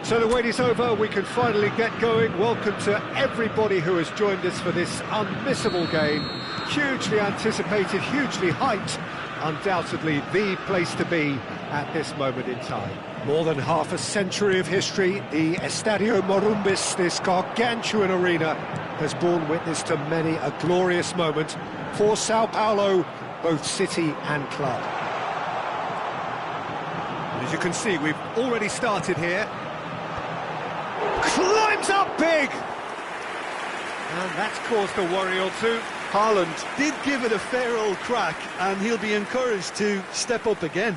So the wait is over, we can finally get going. Welcome to everybody who has joined us for this unmissable game. Hugely anticipated, hugely hyped, undoubtedly the place to be at this moment in time. More than half a century of history, the Estadio Morumbis, this gargantuan arena, has borne witness to many a glorious moment for Sao Paulo, both city and club. As you can see, we've already started here. Climbs up big! And that's caused a worry or two. Haaland did give it a fair old crack, and he'll be encouraged to step up again.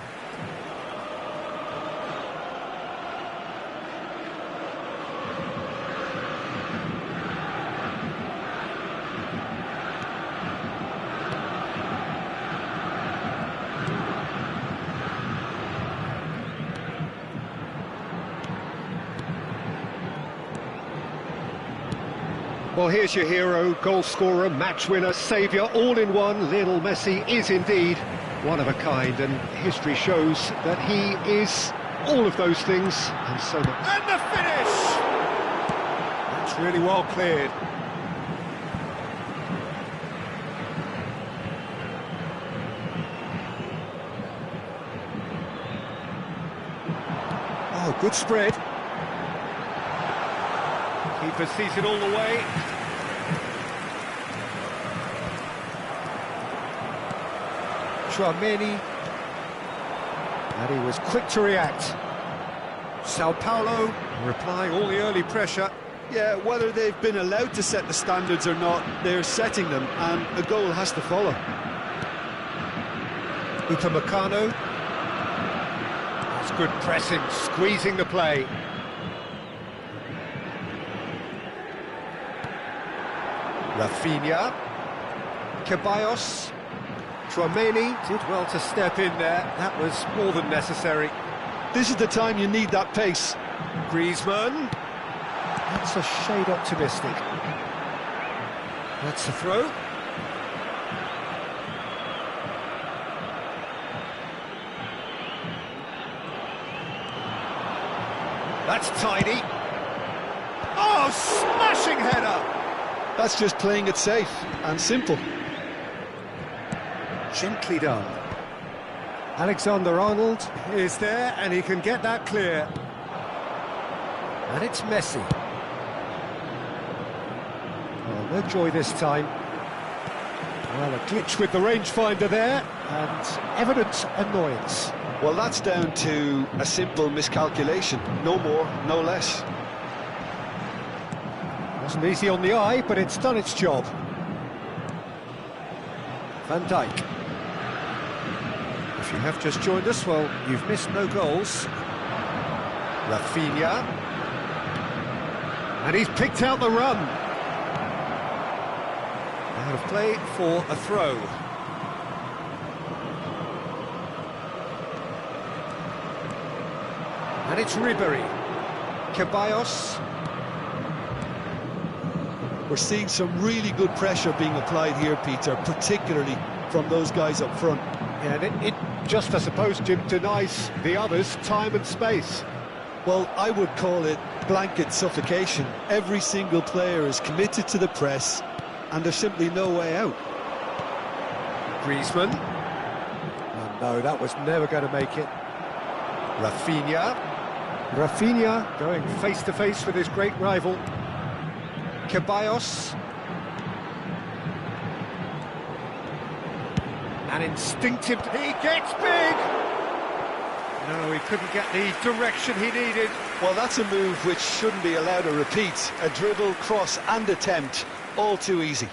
Well, here's your hero, goal scorer, match winner, saviour, all in one. Lionel Messi is indeed one of a kind, and history shows that he is all of those things and so much. And the finish! That's really well cleared. Oh, good spread. Keeper sees it all the way. Tchouaméni. And he was quick to react. Sao Paulo replying all the early pressure. Yeah, whether they've been allowed to set the standards or not, they're setting them, and a goal has to follow. Upamecano. That's good pressing, squeezing the play. Rafinha, Ceballos, Tchouaméni did well to step in there. That was more than necessary. This is the time you need that pace. Griezmann, that's a shade optimistic. That's a throw. That's tidy. Oh, smashing header! That's just playing it safe and simple. Gently done. Alexander-Arnold is there, and he can get that clear. And it's Messi. Oh, no joy this time. Well, a glitch with the rangefinder there, and evident annoyance. Well, that's down to a simple miscalculation. No more, no less. Wasn't easy on the eye, but it's done its job. Van Dijk. If you have just joined us, well, you've missed no goals. Rafinha. And he's picked out the run. Out of play for a throw. And it's Ribery. Ceballos. We're seeing some really good pressure being applied here, Peter, particularly from those guys up front. Yeah, and it just, I suppose, Jim, denies the others time and space. Well, I would call it blanket suffocation. Every single player is committed to the press, and there's simply no way out. Griezmann. Oh, no, that was never going to make it. Rafinha. Rafinha going face-to-face with his great rival. Ceballos. An instinctive... He gets big! No, he couldn't get the direction he needed. Well, that's a move which shouldn't be allowed to repeat. A dribble, cross and attempt, all too easy.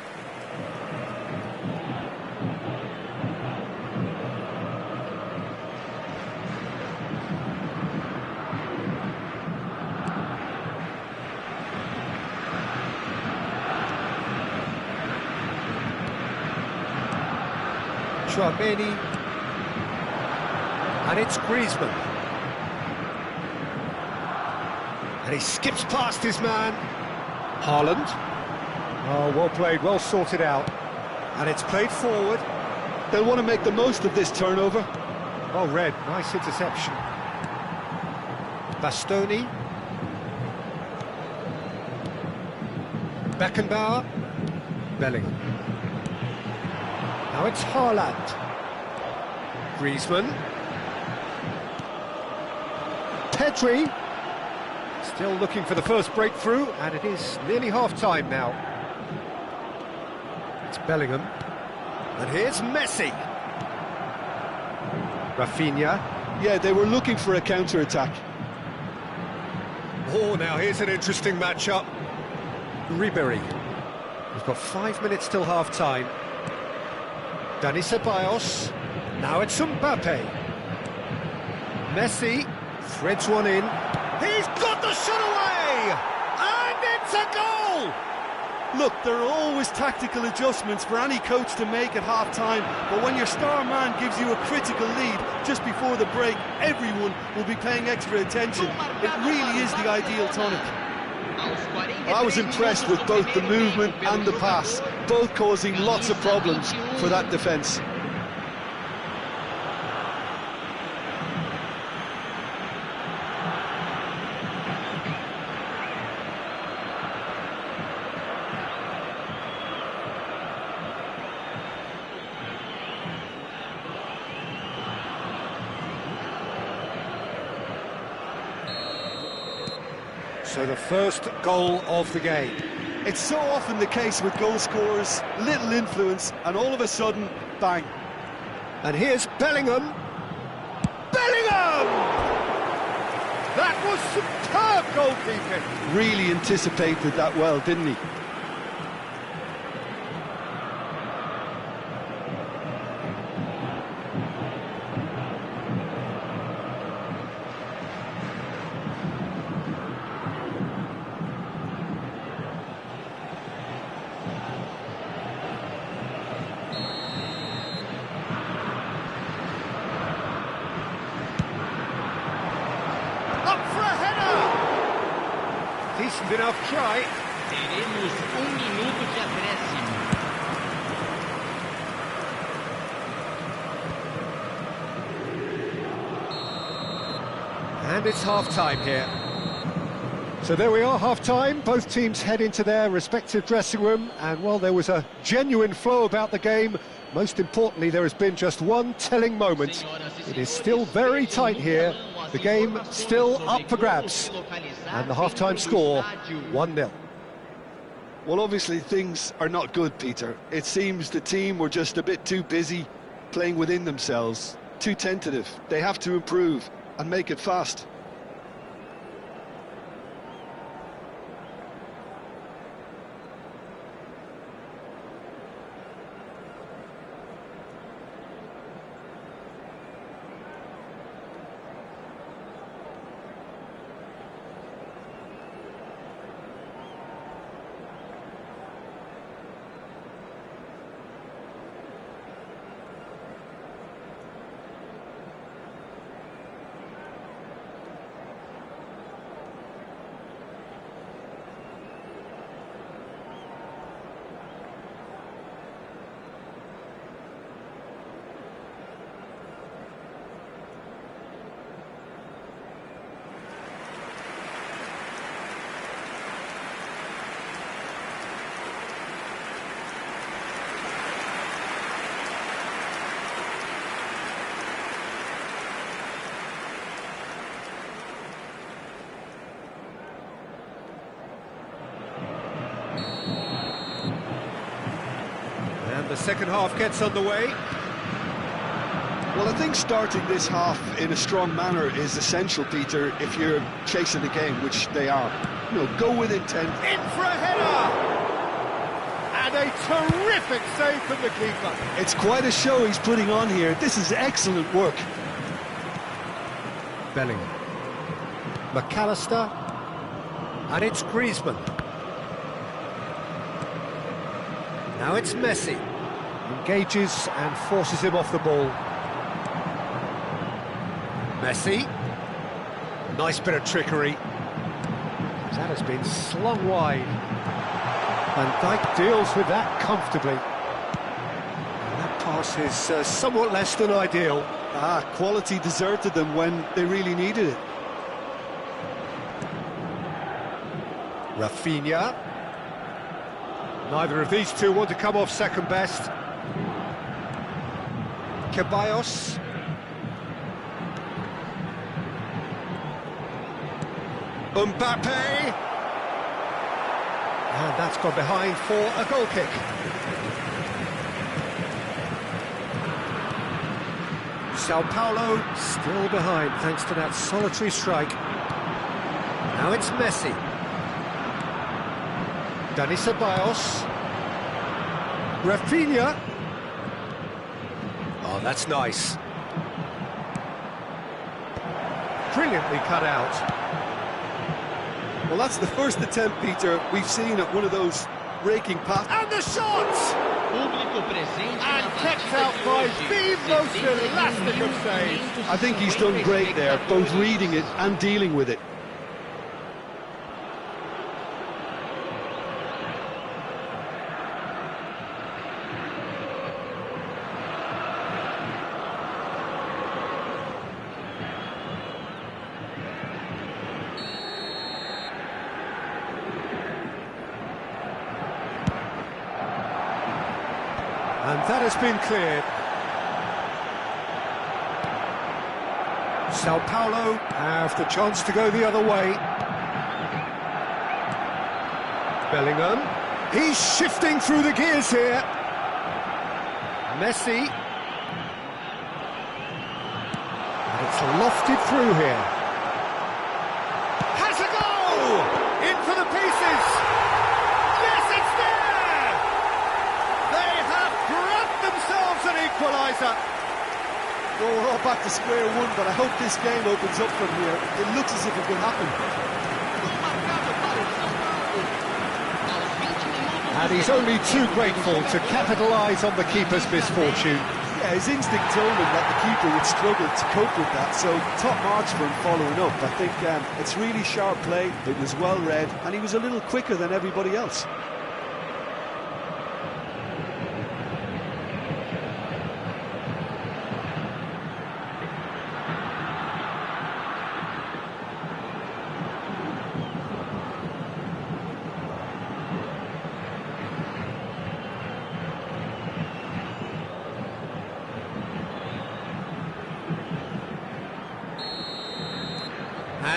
Chouameni, and it's Griezmann, and he skips past his man. Haaland. Oh, well played, well sorted out, and it's played forward. They'll want to make the most of this turnover. Oh, Red, nice interception. Bastoni. Beckenbauer. Bellingham. Now it's Haaland. Griezmann. Pedri. Still looking for the first breakthrough, and it is nearly half-time now. It's Bellingham. And here's Messi. Rafinha. Yeah, they were looking for a counter-attack. Oh, now here's an interesting matchup. Ribery. We've got 5 minutes till half-time. Dani Ceballos. Now it's Mbappe. Messi threads one in. He's got the shot away! And it's a goal! Look, there are always tactical adjustments for any coach to make at half-time, but when your star man gives you a critical lead just before the break, everyone will be paying extra attention. It really is the ideal tonic. I was impressed with both the movement and the pass, both causing lots of problems for that defence. So the first goal of the game. It's so often the case with goal scorers, little influence, and all of a sudden, bang. And here's Bellingham. Bellingham! That was superb goalkeeping. Really anticipated that well, didn't he? Decent enough try. Teremos minuto de acréscimo. And it's half-time here. So there we are, half-time. Both teams head into their respective dressing room, and well, there was a genuine flow about the game. Most importantly, there has been just one telling moment. It is still very tight here. The game still up for grabs. And the half-time score, 1-0. Well, obviously things are not good, Peter. It seems the team were just a bit too busy playing within themselves, too tentative. They have to improve and make it fast. And the second half gets underway. Well, I think starting this half in a strong manner is essential, Peter, if you're chasing the game, which they are. You know, go with intent. In for a header! And a terrific save from the keeper. It's quite a show he's putting on here. This is excellent work. Bellingham. McAllister. And it's Griezmann. Now it's Messi. Engages and forces him off the ball. Messi. Nice bit of trickery. That has been slung wide. Van Dijk deals with that comfortably. And that pass is somewhat less than ideal. Quality deserted them when they really needed it. Rafinha. Neither of these two want to come off second best. Ceballos. Mbappe. And that's gone behind for a goal kick. Sao Paulo still behind thanks to that solitary strike. Now it's Messi. Dani Ceballos. Rafinha. Oh, that's nice. Brilliantly cut out. Well, that's the first attempt, Peter, we've seen at one of those raking passes. And the shot! Público presente And na kept partida out de by hoje. the most elastic of saves. I think he's done great there, both reading it and dealing with it. And that has been cleared. Sao Paulo have the chance to go the other way. Bellingham. He's shifting through the gears here. Messi. And it's lofted through here. Has a goal! In for the pieces! Yes, it's there! They have grabbed themselves an equaliser. Well, we're all back to square one, but I hope this game opens up from here. It looks as if it could happen. And he's only too grateful to capitalise on the keeper's misfortune. Yeah, his instinct told him that the keeper would struggle to cope with that, so top marks for him following up. I think it's really sharp play, it was well read, and he was a little quicker than everybody else.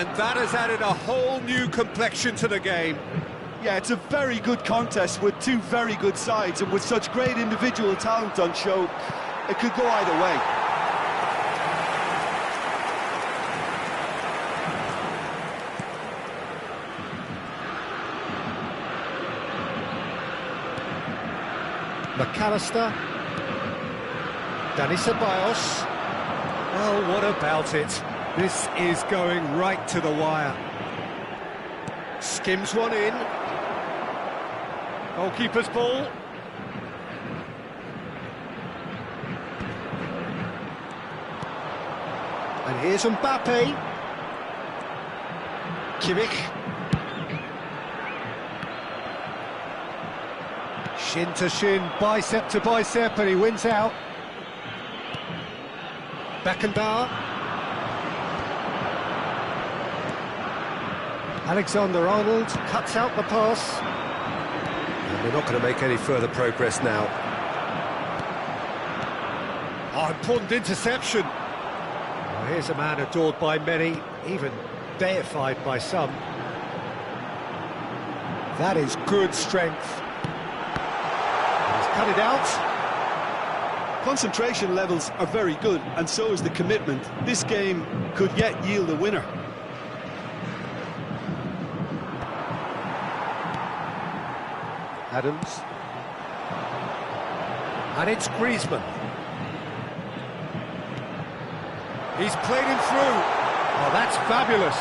And that has added a whole new complexion to the game. Yeah, it's a very good contest with two very good sides, and with such great individual talent on show, it could go either way. McAllister. Dani Ceballos. Well, what about it? This is going right to the wire. Skims one in. Goalkeeper's ball. And here's Mbappe. Kimmich. Shin to shin, bicep to bicep, and he wins out. Beckenbauer. Alexander-Arnold cuts out the pass. And they're not going to make any further progress now. Oh, important interception. Oh, here's a man adored by many, even deified by some. That is good strength. Cut it out. Concentration levels are very good, and so is the commitment. This game could yet yield a winner. Adams. And it's Griezmann. He's played him through. Oh, that's fabulous.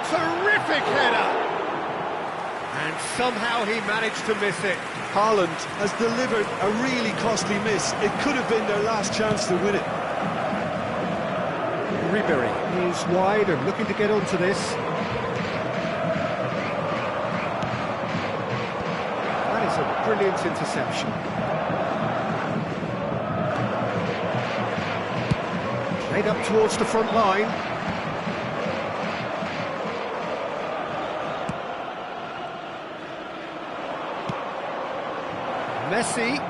Terrific header. And somehow he managed to miss it. Haaland has delivered a really costly miss. It could have been their last chance to win it. Ribery is wide and looking to get onto this. That is a brilliant interception. Played up towards the front line. Messi.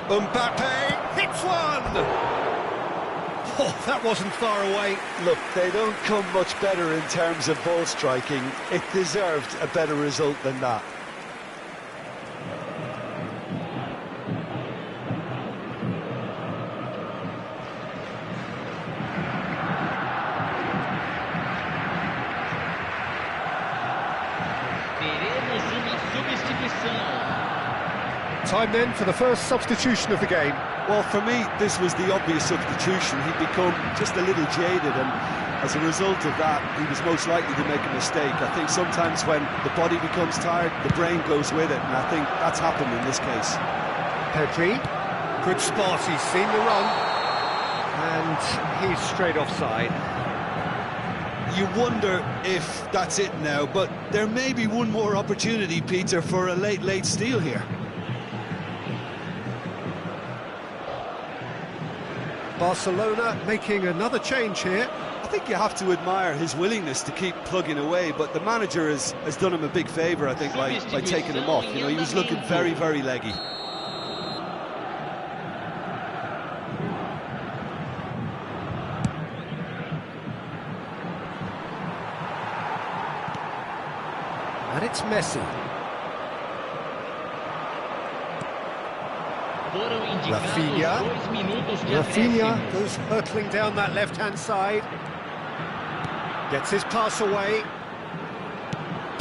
Mbappe hits one! Oh, that wasn't far away. Look, they don't come much better in terms of ball striking. It deserved a better result than that. Teremos uma substituição. Time then for the first substitution of the game. Well, for me, this was the obvious substitution. He'd become just a little jaded, and as a result of that, he was most likely to make a mistake. I think sometimes when the body becomes tired, the brain goes with it, and I think that's happened in this case. Pedri, good spot, he's seen the run, and he's straight offside. You wonder if that's it now, but there may be one more opportunity, Peter, for a late steal here. Barcelona making another change here. I think you have to admire his willingness to keep plugging away, but the manager has done him a big favour, I think, by taking him off. You know, he was looking very, very leggy. And it's Messi. Rafinha. Rafinha goes hurtling down that left-hand side. Gets his pass away.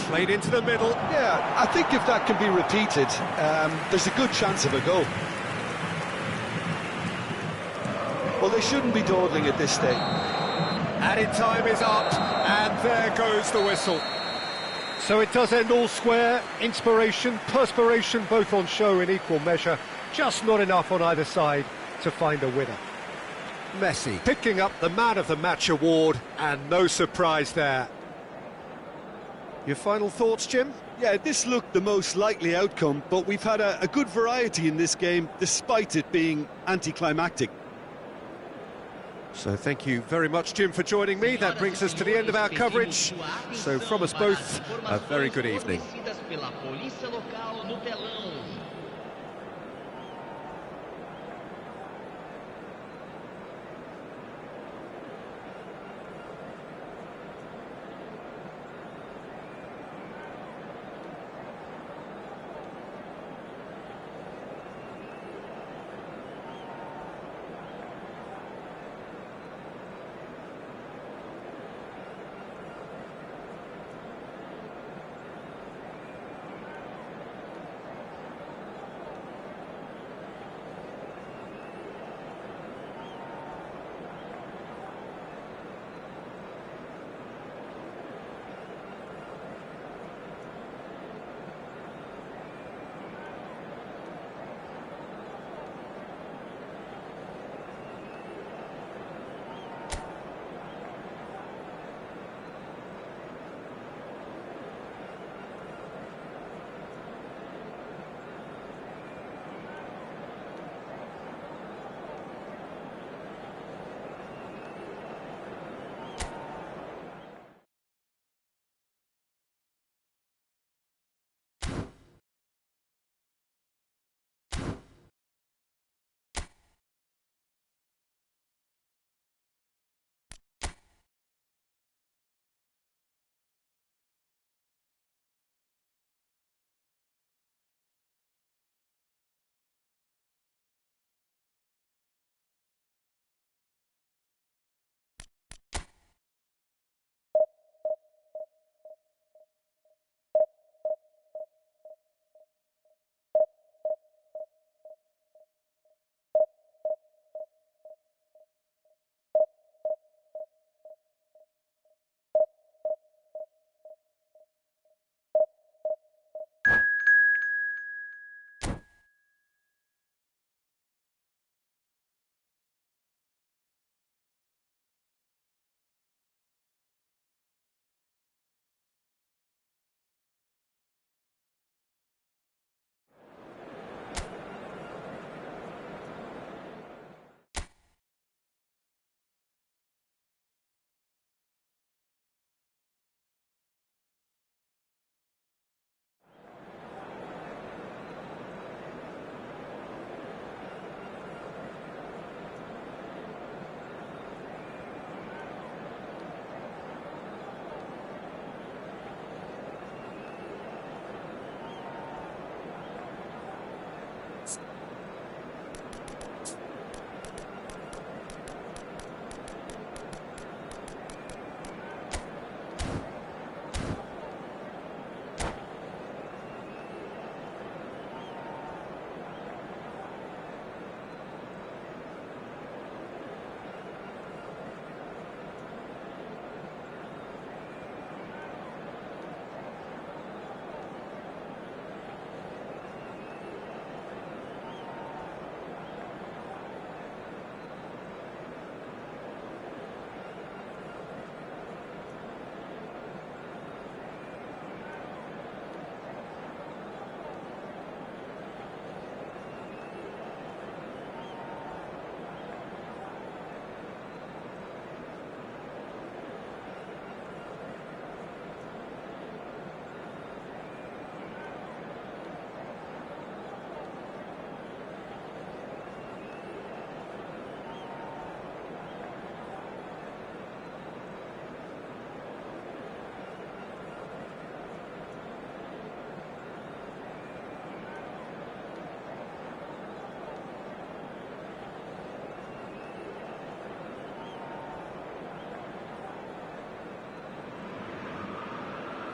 Played into the middle. Yeah, I think if that can be repeated, there's a good chance of a goal. Well, they shouldn't be dawdling at this stage. Added time is up, and there goes the whistle. So it does end all square. Inspiration, perspiration, both on show in equal measure. Just not enough on either side to find a winner. Messi picking up the Man of the Match award, and no surprise there. Your final thoughts, Jim? Yeah, this looked the most likely outcome, but we've had a good variety in this game, despite it being anticlimactic. So thank you very much, Jim, for joining me. That brings us to the end of our coverage. So from us both, a very good evening.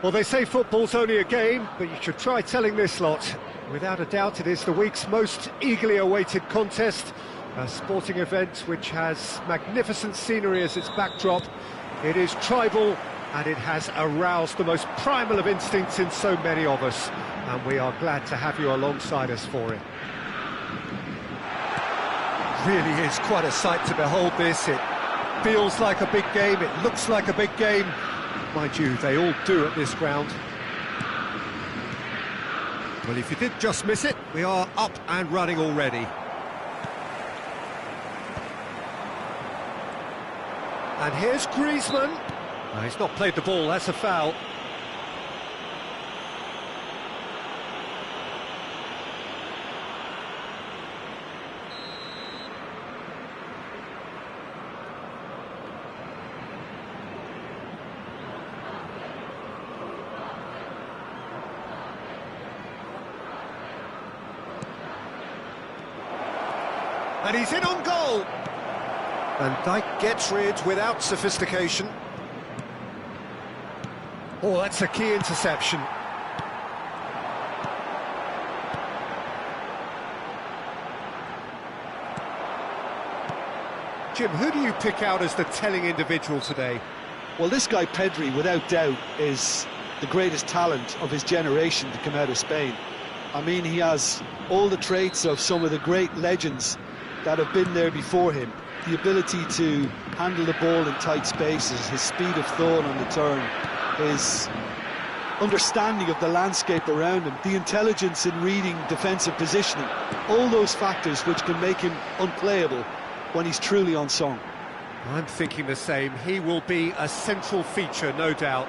Well, they say football's only a game, but you should try telling this lot. Without a doubt, it is the week's most eagerly awaited contest, a sporting event which has magnificent scenery as its backdrop. It is tribal, and it has aroused the most primal of instincts in so many of us, and we are glad to have you alongside us for it. Really is quite a sight to behold this. It feels like a big game, it looks like a big game. Mind you, they all do at this ground. Well, if you did just miss it, we are up and running already. And here's Griezmann. No, he's not played the ball, that's a foul. And he's in on goal. Van Dijk gets rid without sophistication. Oh, that's a key interception. Jim, who do you pick out as the telling individual today? Well, this guy Pedri, without doubt, is the greatest talent of his generation to come out of Spain. I mean, he has all the traits of some of the great legends that have been there before him. The ability to handle the ball in tight spaces, his speed of thought on the turn, his understanding of the landscape around him, the intelligence in reading defensive positioning, all those factors which can make him unplayable when he's truly on song. I'm thinking the same. He will be a central feature, no doubt.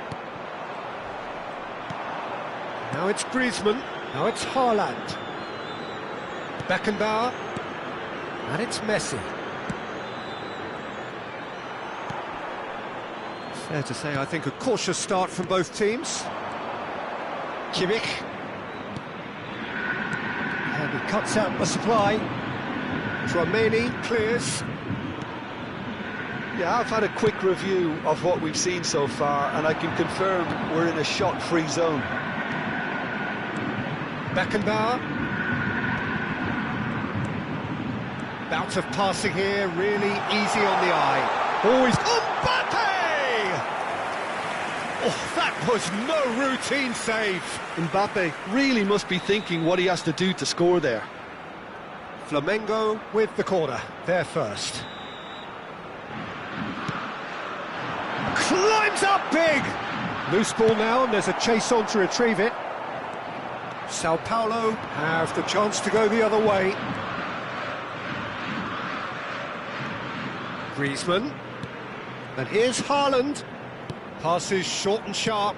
Now it's Griezmann. Now it's Haaland. Beckenbauer. And it's Messi. Fair to say, I think, a cautious start from both teams. Kimmich. And he cuts out the supply. Dramini clears. Yeah, I've had a quick review of what we've seen so far, and I can confirm we're in a shot-free zone. Beckenbauer. Bout of passing here, really easy on the eye. Always Mbappe! Oh, that was no routine save. Mbappe really must be thinking what he has to do to score there. Flamengo with the corner, they're first. Climbs up big! Loose ball now, and there's a chase on to retrieve it. Sao Paulo have the chance to go the other way. Griezmann. And here's Haaland. Passes short and sharp.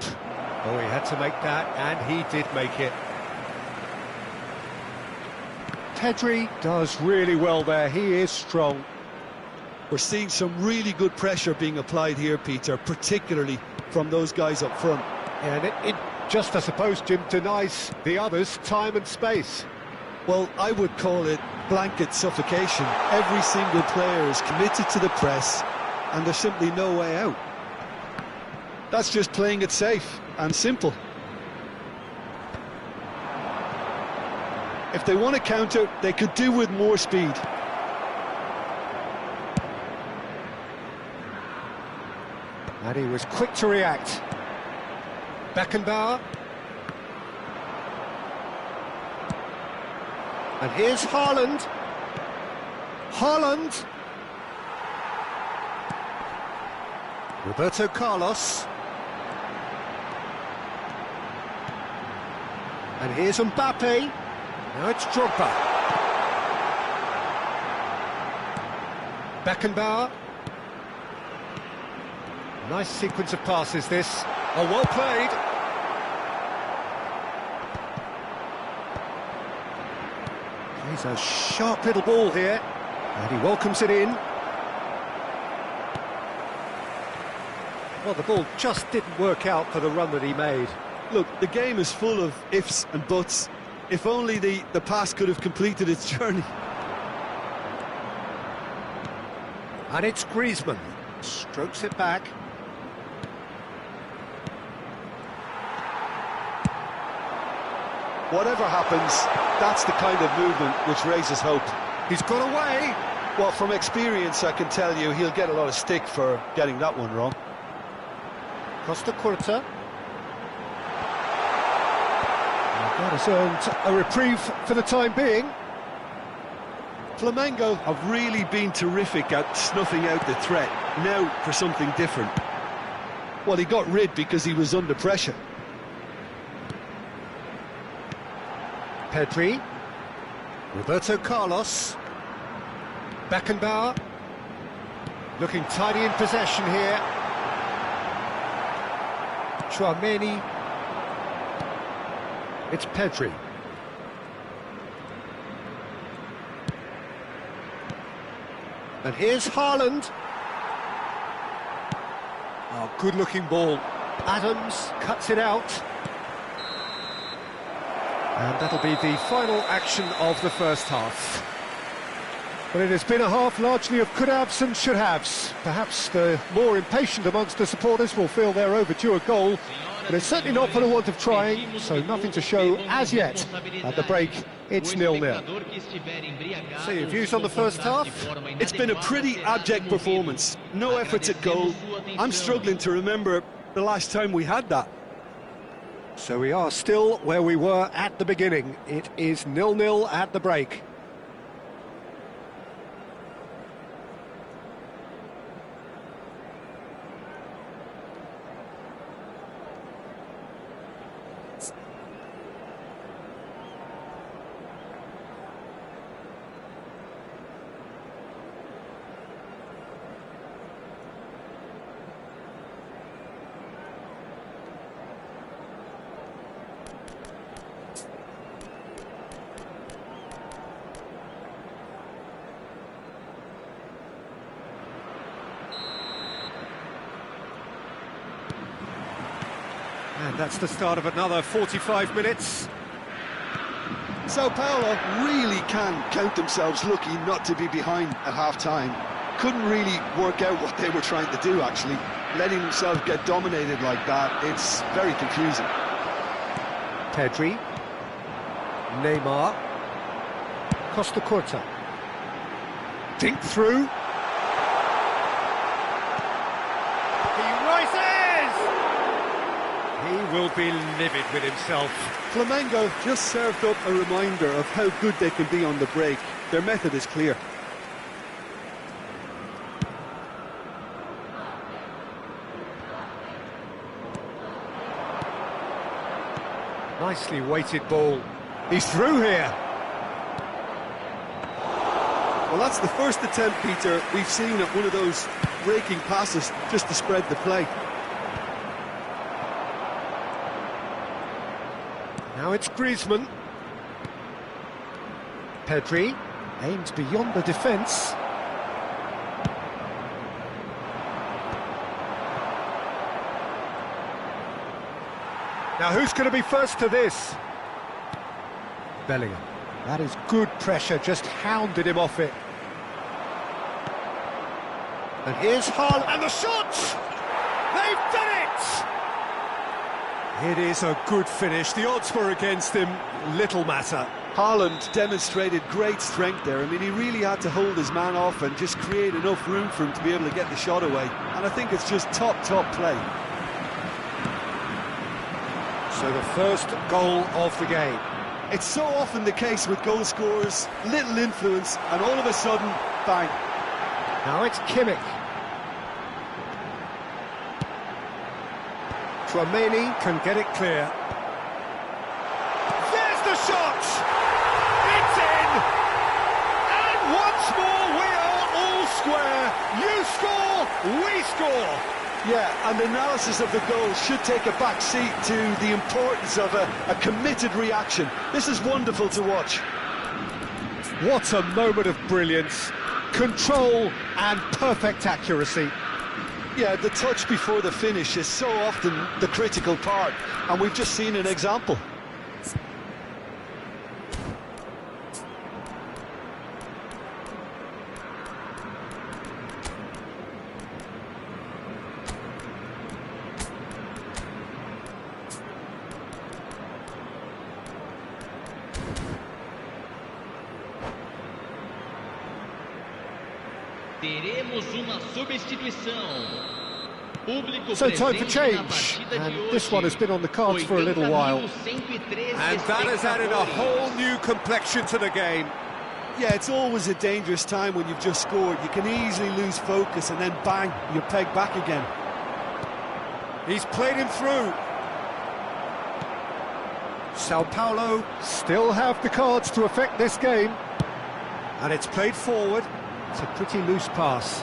Oh, he had to make that, and he did make it. Pedri does really well there, he is strong. We're seeing some really good pressure being applied here, Peter, particularly from those guys up front. And it just, I suppose, Jim, denies the others time and space. Well, I would call it blanket suffocation. Every single player is committed to the press, and there's simply no way out. That's just playing it safe and simple. If they want to counter, they could do with more speed. And he was quick to react. Beckenbauer. And here's Haaland. Haaland. Roberto Carlos. And here's Mbappe. Now it's Drogba. Beckenbauer. Nice sequence of passes this. Oh, well played. He's a sharp little ball here. And he welcomes it in. Well, the ball just didn't work out for the run that he made. Look, the game is full of ifs and buts. If only the pass could have completed its journey. And it's Griezmann. Strokes it back. Whatever happens, that's the kind of movement which raises hope. He's got away. Well, from experience, I can tell you he'll get a lot of stick for getting that one wrong. Costa Curta. That has earned a reprieve for the time being. Flamengo have really been terrific at snuffing out the threat. Now for something different. Well, he got rid because he was under pressure. Pedri. Roberto Carlos. Beckenbauer. Looking tidy in possession here. Chouameni. It's Pedri. And here's Haaland. Oh, good-looking ball. Adams cuts it out. And that'll be the final action of the first half. But it has been a half largely of could-haves and should-haves. Perhaps the more impatient amongst the supporters will feel they're overdue a goal. But it's certainly not for the want of trying, so nothing to show as yet. At the break, it's 0-0. So your views on the first half? It's been a pretty abject performance. No efforts at goal. I'm struggling to remember the last time we had that. So we are still where we were at the beginning. It is 0-0 at the break. And that's the start of another 45 minutes. Sao Paulo really can count themselves lucky not to be behind at half-time. Couldn't really work out what they were trying to do, actually. Letting themselves get dominated like that, it's very confusing. Pedri. Neymar. Costa Curta. Dink through. He rises! He will be livid with himself. Flamengo just served up a reminder of how good they can be on the break. Their method is clear. Nicely weighted ball. He's through here. Well, that's the first attempt, Peter, we've seen at one of those breaking passes just to spread the play. Now it's Griezmann. Pedri aims beyond the defence. Now who's going to be first to this? Bellingham. That is good pressure, just hounded him off it. And here's Haaland, and the shot! They've done it! It is a good finish. The odds were against him, little matter. Haaland demonstrated great strength there. I mean, he really had to hold his man off and just create enough room for him to be able to get the shot away. And I think it's just top play. So the first goal of the game. It's so often the case with goal scorers, little influence, and all of a sudden, bang. Now it's Kimmich. Chouameni can get it clear. There's the shot! It's in! And once more we are all square. You score, we score. Yeah, and analysis of the goal should take a back seat to the importance of a committed reaction. This is wonderful to watch. What a moment of brilliance. Control and perfect accuracy. Yeah, the touch before the finish is so often the critical part, and we've just seen an example. Teremos uma substituição. Público So time for presente na change, partida de and hoje. this one has been on the cards for a little while. 80.113 And that has added a espectadores. whole new complexion to the game. Yeah, it's always a dangerous time when you've just scored. You can easily lose focus and then bang, you're pegged back again. He's played him through. Sao Paulo still have the cards to affect this game. And it's played forward. It's a pretty loose pass.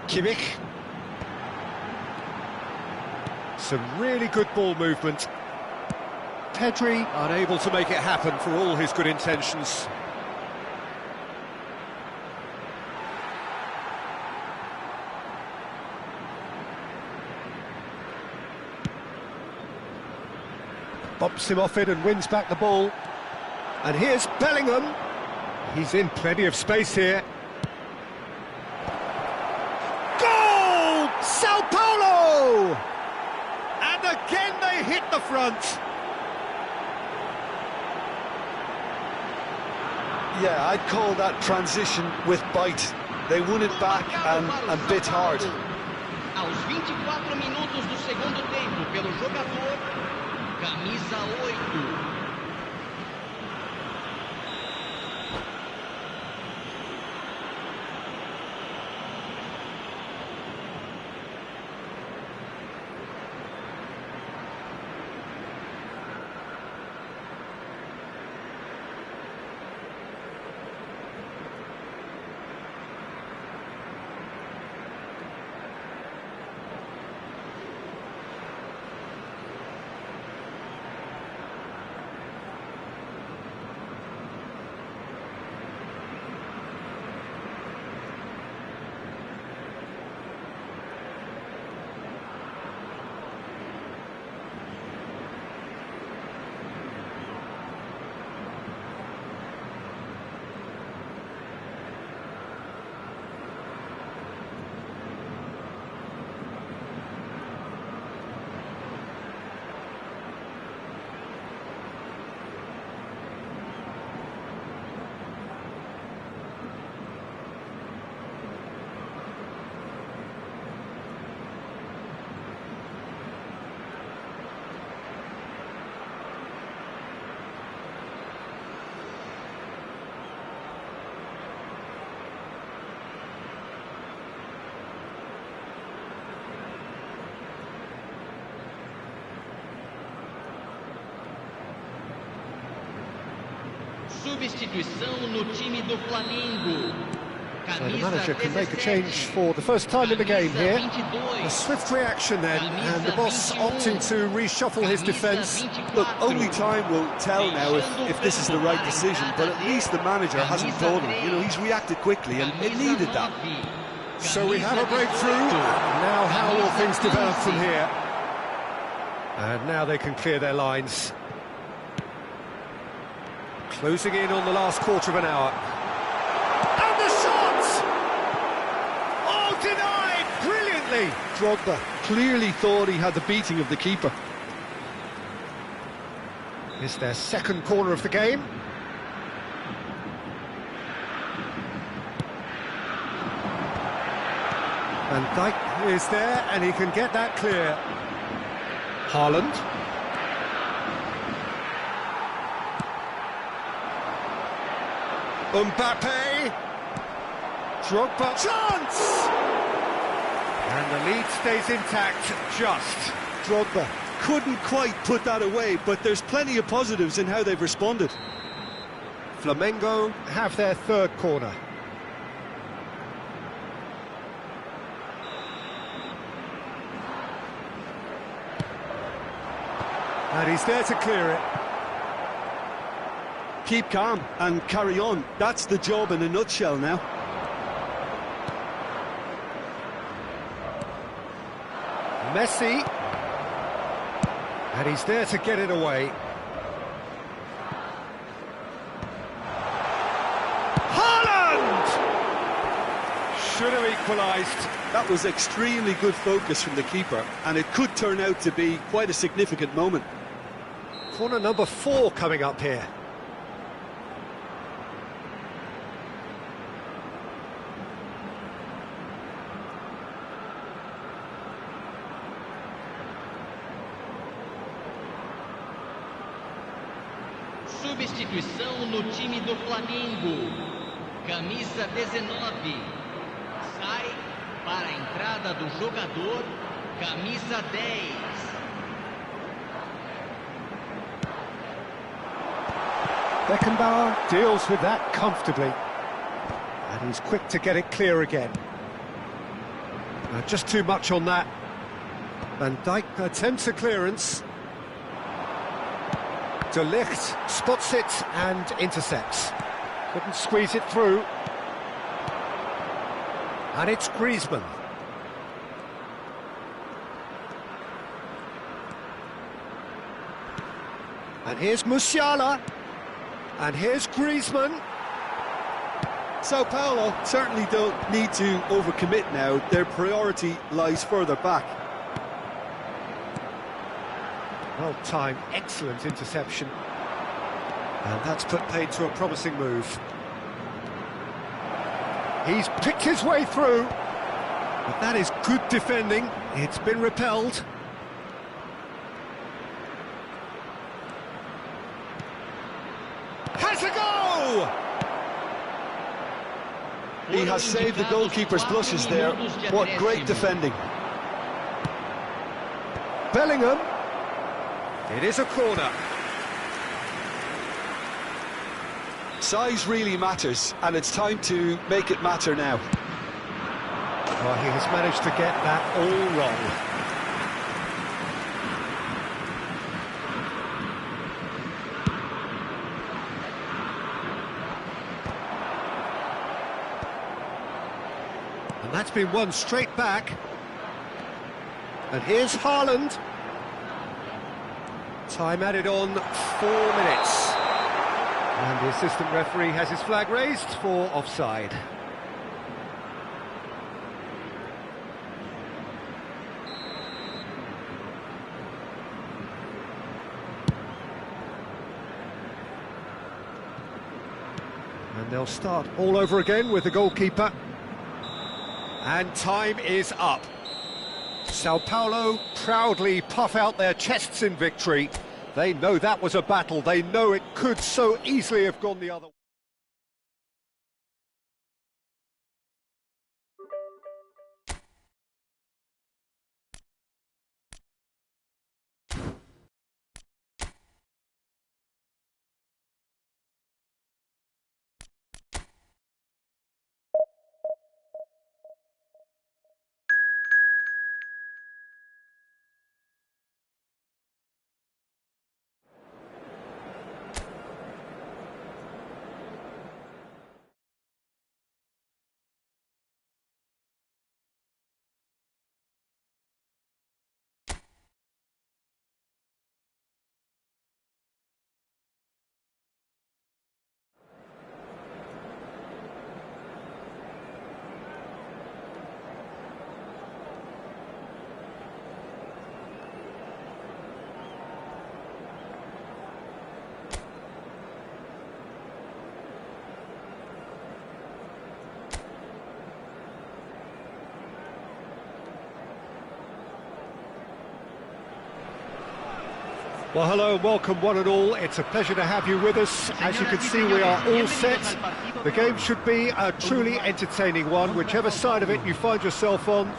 Kimmich. Some really good ball movement. Pedri unable to make it happen for all his good intentions. Bumps him off it and wins back the ball. And here's Bellingham. He's in plenty of space here. Goal! Sao Paulo! And again they hit the front. Yeah, I'd call that transition with bite. They won it back and bit hard. Aos 24 minutos do segundo tempo, pelo jogador, camisa 8. Substituição no time do Flamengo. So the manager can make a change for the first time in the game here. A swift reaction then, and the boss opting to reshuffle his defence. Look, only time will tell now if this is the right decision, but at least the manager hasn't told him. You know, he's reacted quickly, and it needed that. So we have a breakthrough. Now how will things develop from here? And now they can clear their lines. Closing in on the last quarter of an hour. And the shot! Oh, denied brilliantly! Drogba clearly thought he had the beating of the keeper. Is their second corner of the game. Van Dijk is there, and he can get that clear. Haaland. Mbappe. Drogba. Chance! And the lead stays intact, just. Drogba couldn't quite put that away, but there's plenty of positives in how they've responded. Flamengo have their third corner. And he's there to clear it. Keep calm and carry on. That's the job in a nutshell now. Messi. And he's there to get it away. Haaland! Should have equalised. That was extremely good focus from the keeper, and it could turn out to be quite a significant moment. Corner number 4 coming up here. substituição no time do Flamengo. Camisa 19. Sai para a entrada do jogador, camisa 10. Beckenbauer deals with that comfortably. And he's quick to get it clear again. Just too much on that. Van Dijk attempts a clearance. De Ligt spots it and intercepts. Couldn't squeeze it through. And it's Griezmann. And here's Musiala. And here's Griezmann. Sao Paulo certainly don't need to overcommit now. Their priority lies further back. Well-timed, excellent interception. And that's put paid to a promising move. He's picked his way through. But that is good defending. It's been repelled. Has a go! He has saved the goalkeeper's blushes there. What great defending. Bellingham. It is a corner. Size really matters, and it's time to make it matter now. Well, he has managed to get that all wrong. And that's been won straight back. And here's Haaland. Time added on 4 minutes. And the assistant referee has his flag raised for offside. And they'll start all over again with the goalkeeper. And time is up. Sao Paulo proudly puff out their chests in victory. They know that was a battle. They know it could so easily have gone the other way. Well, hello and welcome one and all. It's a pleasure to have you with us. As you can see, we are all set. The game should be a truly entertaining one, whichever side of it you find yourself on.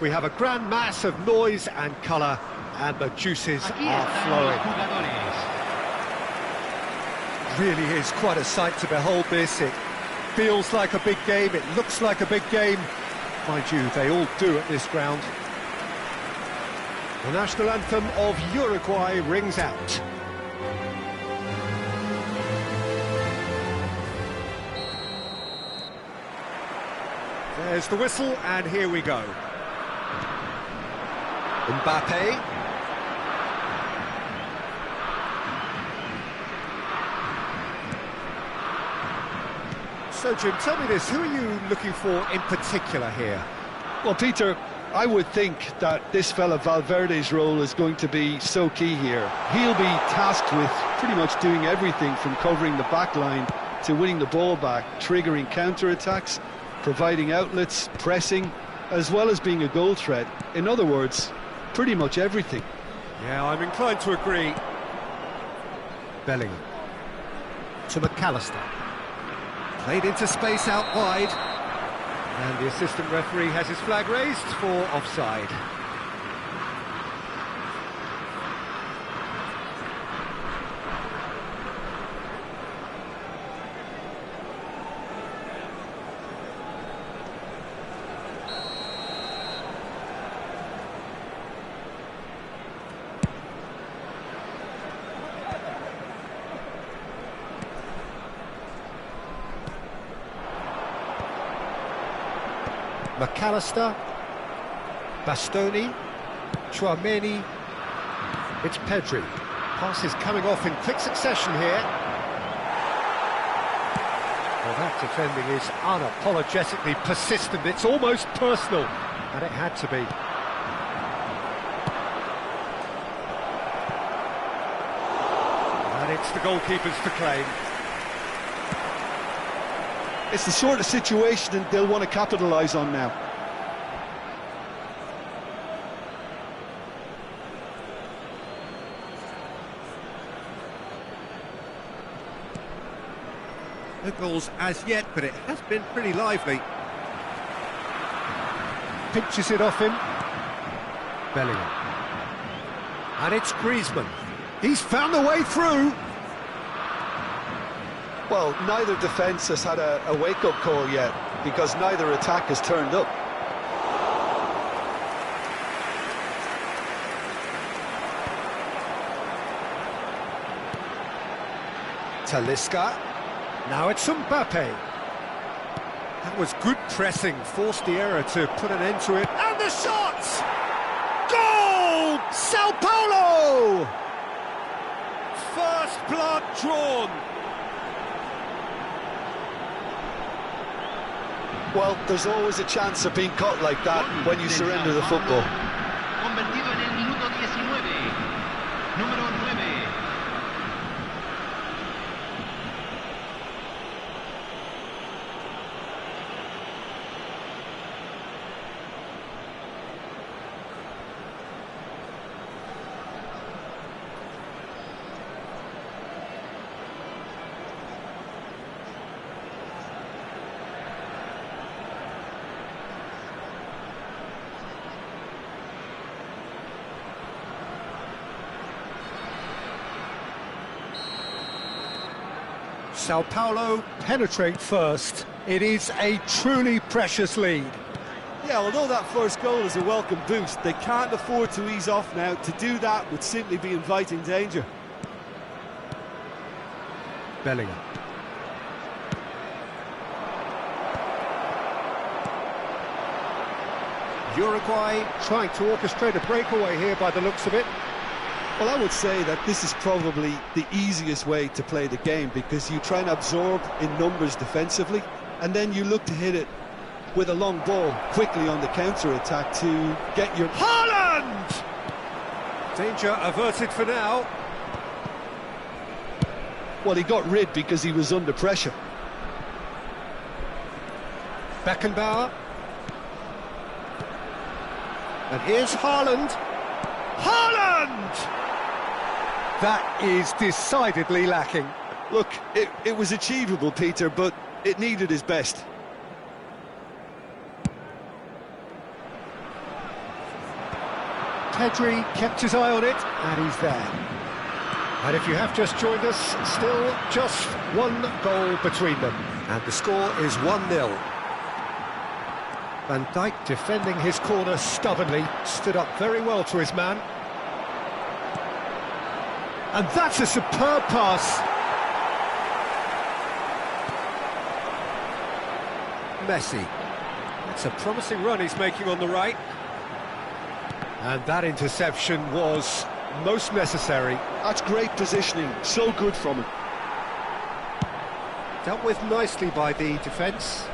We have a grand mass of noise and colour, and the juices are flowing. Really is quite a sight to behold this. It feels like a big game, it looks like a big game. Mind you, they all do at this ground. The national anthem of Uruguay rings out. There's the whistle, and here we go. Mbappe. So, Jim, tell me this, who are you looking for in particular here? Well, Peter, I would think that this fella Valverde's role is going to be so key here. He'll be tasked with pretty much doing everything from covering the back line to winning the ball back, triggering counter-attacks, providing outlets, pressing, as well as being a goal threat. In other words, pretty much everything. Yeah, I'm inclined to agree. Bellingham. to McAllister. Played into space out wide. And the assistant referee has his flag raised for offside. McAllister, Bastoni, Chouameni, it's Pedri. Passes coming off in quick succession here. Well, that defending is unapologetically persistent, it's almost personal, and it had to be. And it's the goalkeepers to claim. It's the sort of situation that they'll want to capitalise on now. No goals as yet, but it has been pretty lively. Pinches it off him. Bellingham. And it's Griezmann. He's found a way through. Well, neither defence has had a wake-up call yet, because neither attack has turned up. Talisca. Now it's Mbappe. That was good pressing, forced the error to put an end to it. And the shot! Goal! Sao Paulo! First blood drawn. Well, there's always a chance of being caught like that when you surrender the football. Convertido en el minuto 19. Número 9. Sao Paulo penetrate first. It is a truly precious lead. Yeah, although that first goal is a welcome boost, they can't afford to ease off now. To do that would simply be inviting danger. Bellingham. Uruguay trying to orchestrate a breakaway here by the looks of it. Well, I would say that this is probably the easiest way to play the game, because you try and absorb in numbers defensively, and then you look to hit it with a long ball quickly on the counter-attack to get your... Haaland! Danger averted for now. Well, he got rid because he was under pressure. Beckenbauer. And here's Haaland. Haaland! That is decidedly lacking. Look, it was achievable, Peter, but it needed his best. Pedri kept his eye on it, and he's there. And if you have just joined us, still just one goal between them. And the score is 1-0. Van Dijk defending his corner stubbornly, stood up very well to his man. And that's a superb pass. Messi. It's a promising run he's making on the right. And that interception was most necessary. That's great positioning, so good from him. Dealt with nicely by the defence.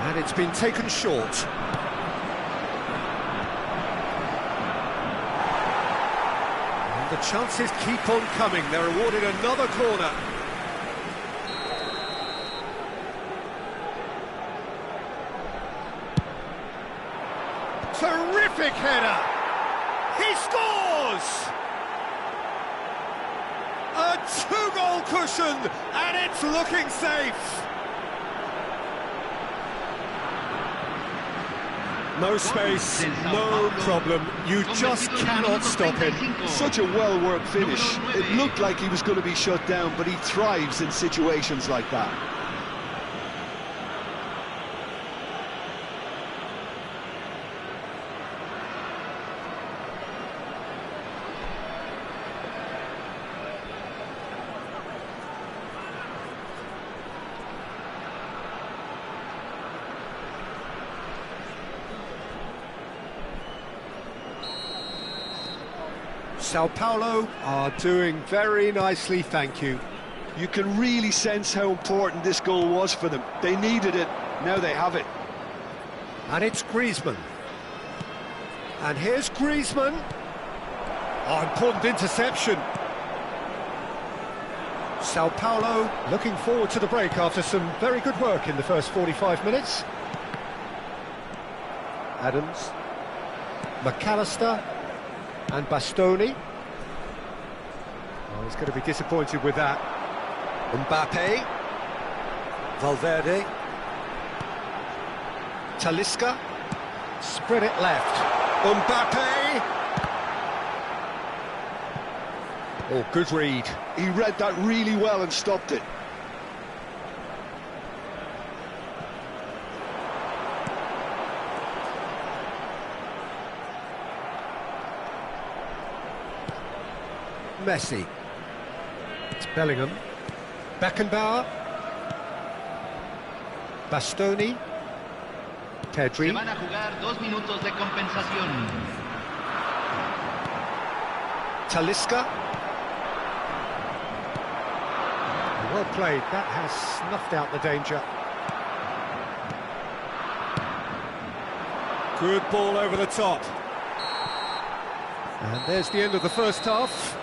And it's been taken short. And the chances keep on coming. They're awarded another corner. Terrific header! He scores! A two-goal cushion, and it's looking safe. No space, no problem. You just cannot stop him. Such a well-worked finish. It looked like he was going to be shut down, but he thrives in situations like that. Sao Paulo are doing very nicely, thank you. You can really sense how important this goal was for them. They needed it, now they have it. And it's Griezmann. And here's Griezmann. Oh, important interception. Sao Paulo looking forward to the break after some very good work in the first 45 minutes. Adams, McAllister and Bastoni. Oh, he's going to be disappointed with that. Mbappe, Valverde, Talisca, spread it left. Mbappe. Oh, good read. He read that really well and stopped it. Messi. It's Bellingham. Beckenbauer. Bastoni. Pedri. Se van a jugar 2 minutos de compensación. Talisca. Well played. That has snuffed out the danger. Good ball over the top. And there's the end of the first half.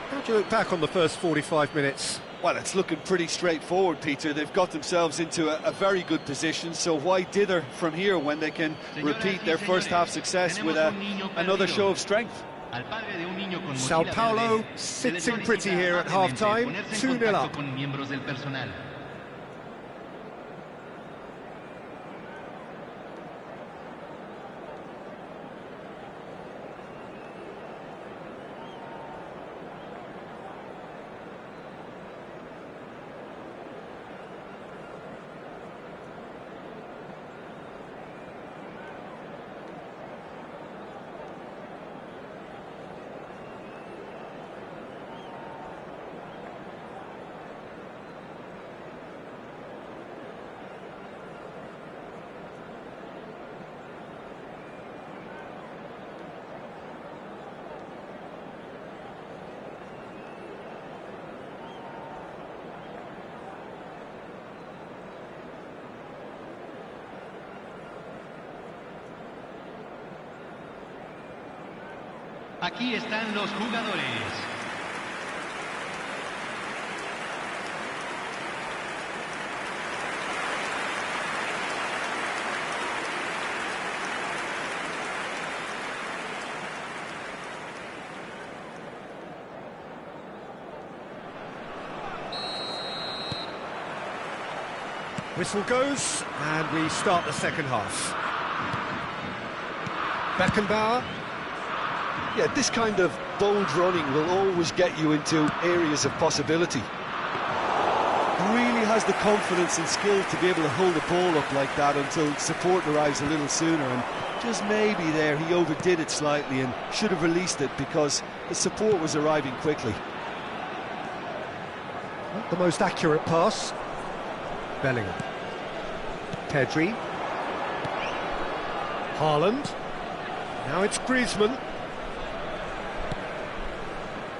How do you look back on the first 45 minutes? Well, it's looking pretty straightforward, Peter. They've got themselves into a very good position, so why dither from here when they can repeat their first half success with another show of strength? Sao Paulo sitting pretty here at half-time, 2-0 up. Aquí están los jugadores. Whistle goes, and we start the second half. Beckenbauer. Yeah, this kind of bold running will always get you into areas of possibility. Really has the confidence and skill to be able to hold the ball up like that until support arrives a little sooner, and just maybe there he overdid it slightly and should have released it because the support was arriving quickly. Not the most accurate pass. Bellingham. Pedri. Haaland. Now it's Griezmann.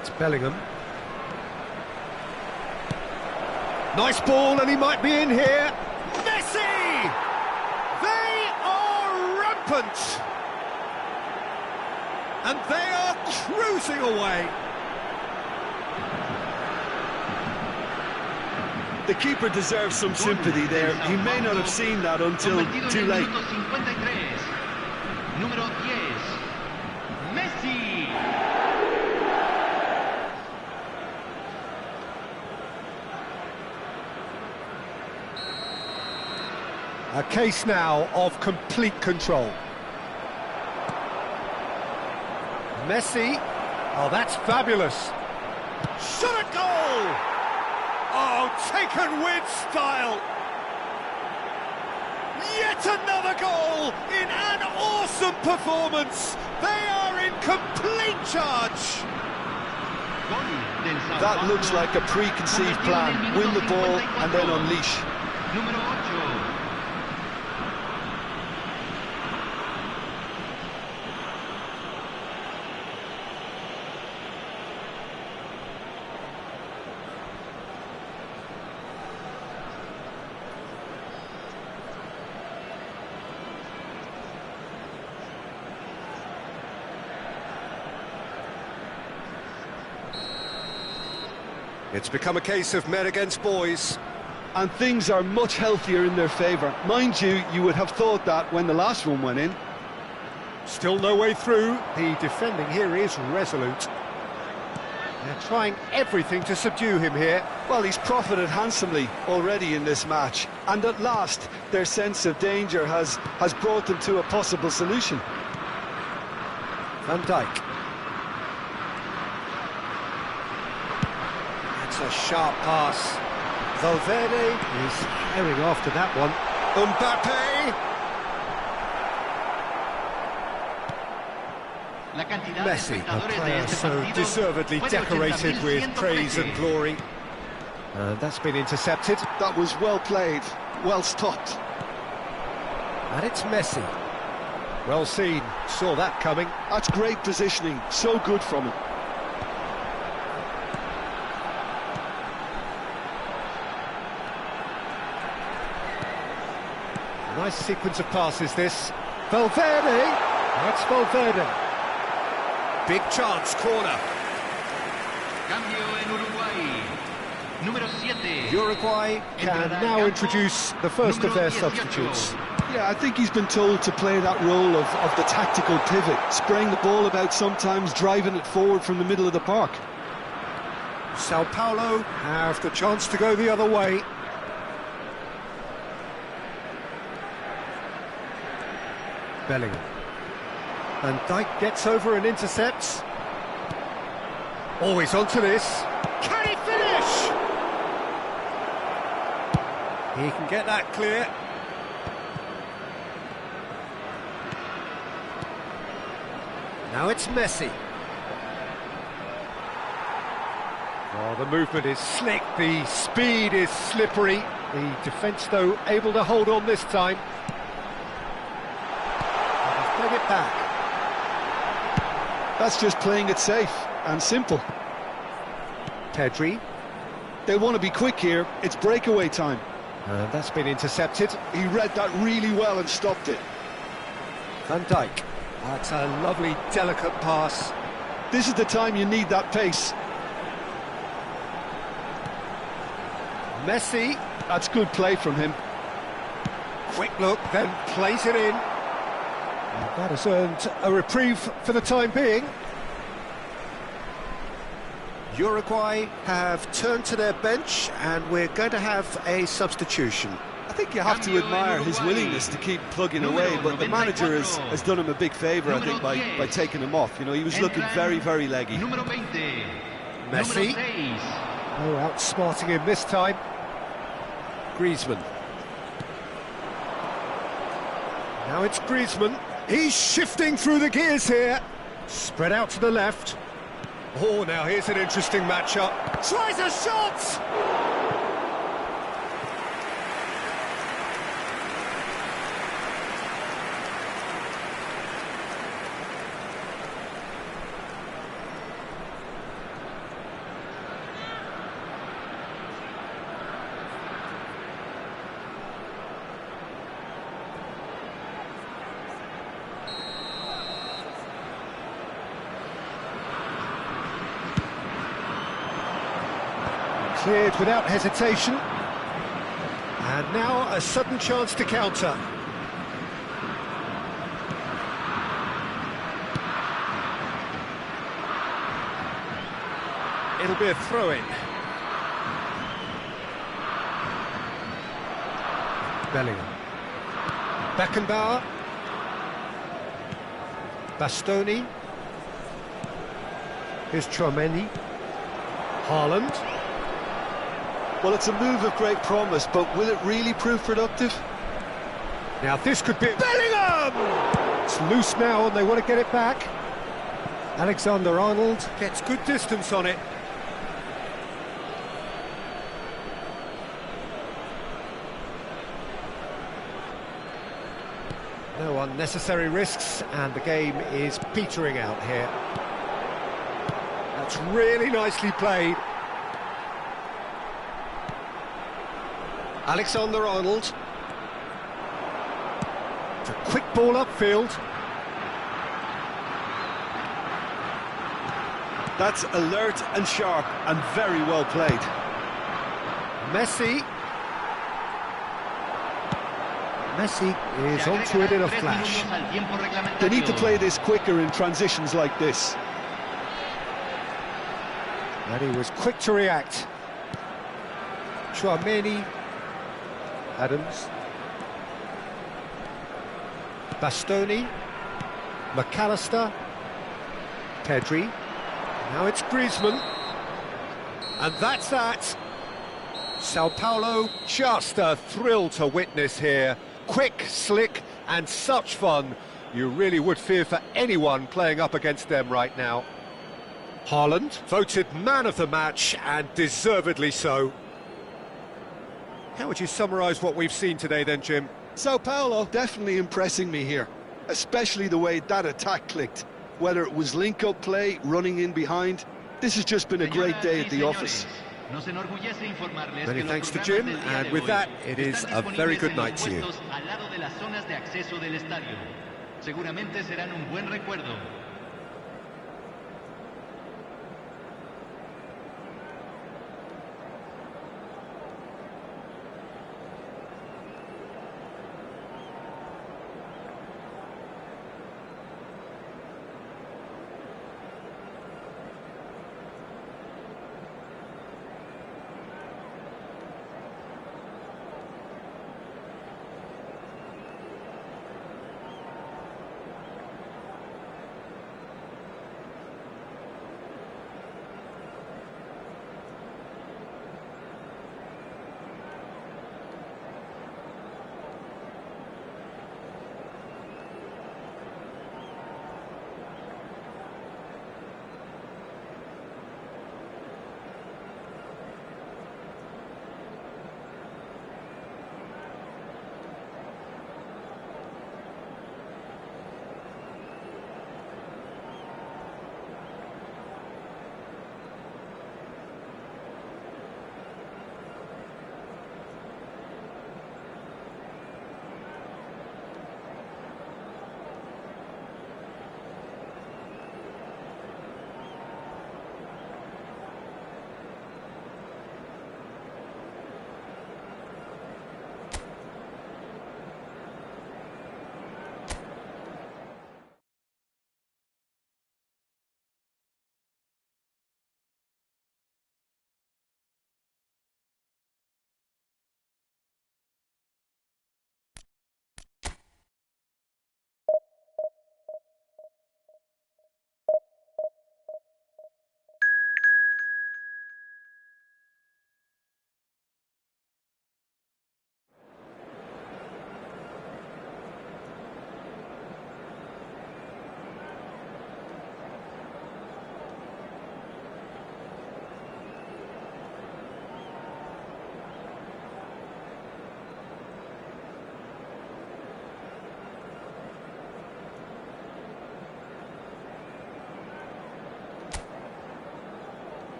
It's Bellingham. Nice ball, and he might be in here. Messi! They are rampant! And they are cruising away. The keeper deserves some sympathy there. He may not have seen that until too late. Messi. A case now of complete control. Messi. Oh, that's fabulous. Shot a goal! Oh, taken with style. Yet another goal in an awesome performance. They are in complete charge. That looks like a preconceived plan. Win the ball and then unleash. Número 8. It's become a case of men against boys. And things are much healthier in their favour. Mind you, you would have thought that when the last one went in. Still no way through. The defending here is resolute. They're trying everything to subdue him here. Well, he's profited handsomely already in this match. And at last, their sense of danger has brought them to a possible solution. Van Dijk. That's a sharp pass. Valverde is herring after that one. Mbappe. Messi, a player so deservedly decorated with praise and glory. That's been intercepted. That was well played, well stopped. And it's Messi. Well seen, saw that coming. That's great positioning, so good from him. Nice sequence of passes this. Valverde! That's Valverde. Big chance, corner. Cambio en Uruguay. Número 7. Uruguay can now introduce the first of their substitutes. Yeah, I think he's been told to play that role of the tactical pivot, spraying the ball about sometimes, driving it forward from the middle of the park. Sao Paulo have the chance to go the other way. Bellingham. And Dijk gets over and intercepts. Always onto this. Can he finish? He can get that clear. Now it's Messi. Oh, the movement is slick, the speed is slippery. The defence, though, able to hold on this time. Bring it back. That's just playing it safe and simple. Pedri. They want to be quick here, it's breakaway time. That's been intercepted. He read that really well and stopped it. Van Dijk. That's a lovely, delicate pass. This is the time you need that pace. Messi. That's good play from him. Quick look, then plays it in. That has earned a reprieve for the time being. Uruguay have turned to their bench and we're going to have a substitution. I think you have to admire his willingness to keep plugging away, but the manager has done him a big favour, I think, by taking him off. You know, he was looking very, very leggy. Messi. Oh, outsmarting him this time. Griezmann. Now it's Griezmann. He's shifting through the gears here. Spread out to the left. Oh, now here's an interesting matchup. Tries a shot! Cleared without hesitation. And now a sudden chance to counter. It'll be a throw-in. Bellingham. Beckenbauer. Bastoni. Here's Tchouaméni. Haaland. Well, it's a move of great promise, but will it really prove productive? Now this could be... Bellingham! It's loose now and they want to get it back. Alexander-Arnold gets good distance on it. No unnecessary risks, and the game is petering out here. That's really nicely played. Alexander-Arnold. It's a quick ball upfield. That's alert and sharp and very well played. Messi. Messi is onto it in a flash. They need to play this quicker in transitions like this. And he was quick to react. Tchouaméni. Adams. Bastoni. McAllister. Pedri. Now it's Griezmann. And that's that. Sao Paulo, just a thrill to witness here. Quick, slick, and such fun. You really would fear for anyone playing up against them right now. Haaland, voted man of the match, and deservedly so. How would you summarise what we've seen today then, Jim? Sao Paulo definitely impressing me here, especially the way that attack clicked. Whether it was link-up play, running in behind, this has just been a great day at the office. Many thanks to Jim, and with that, it is a very good night to you. Seguramente serán un buen recuerdo.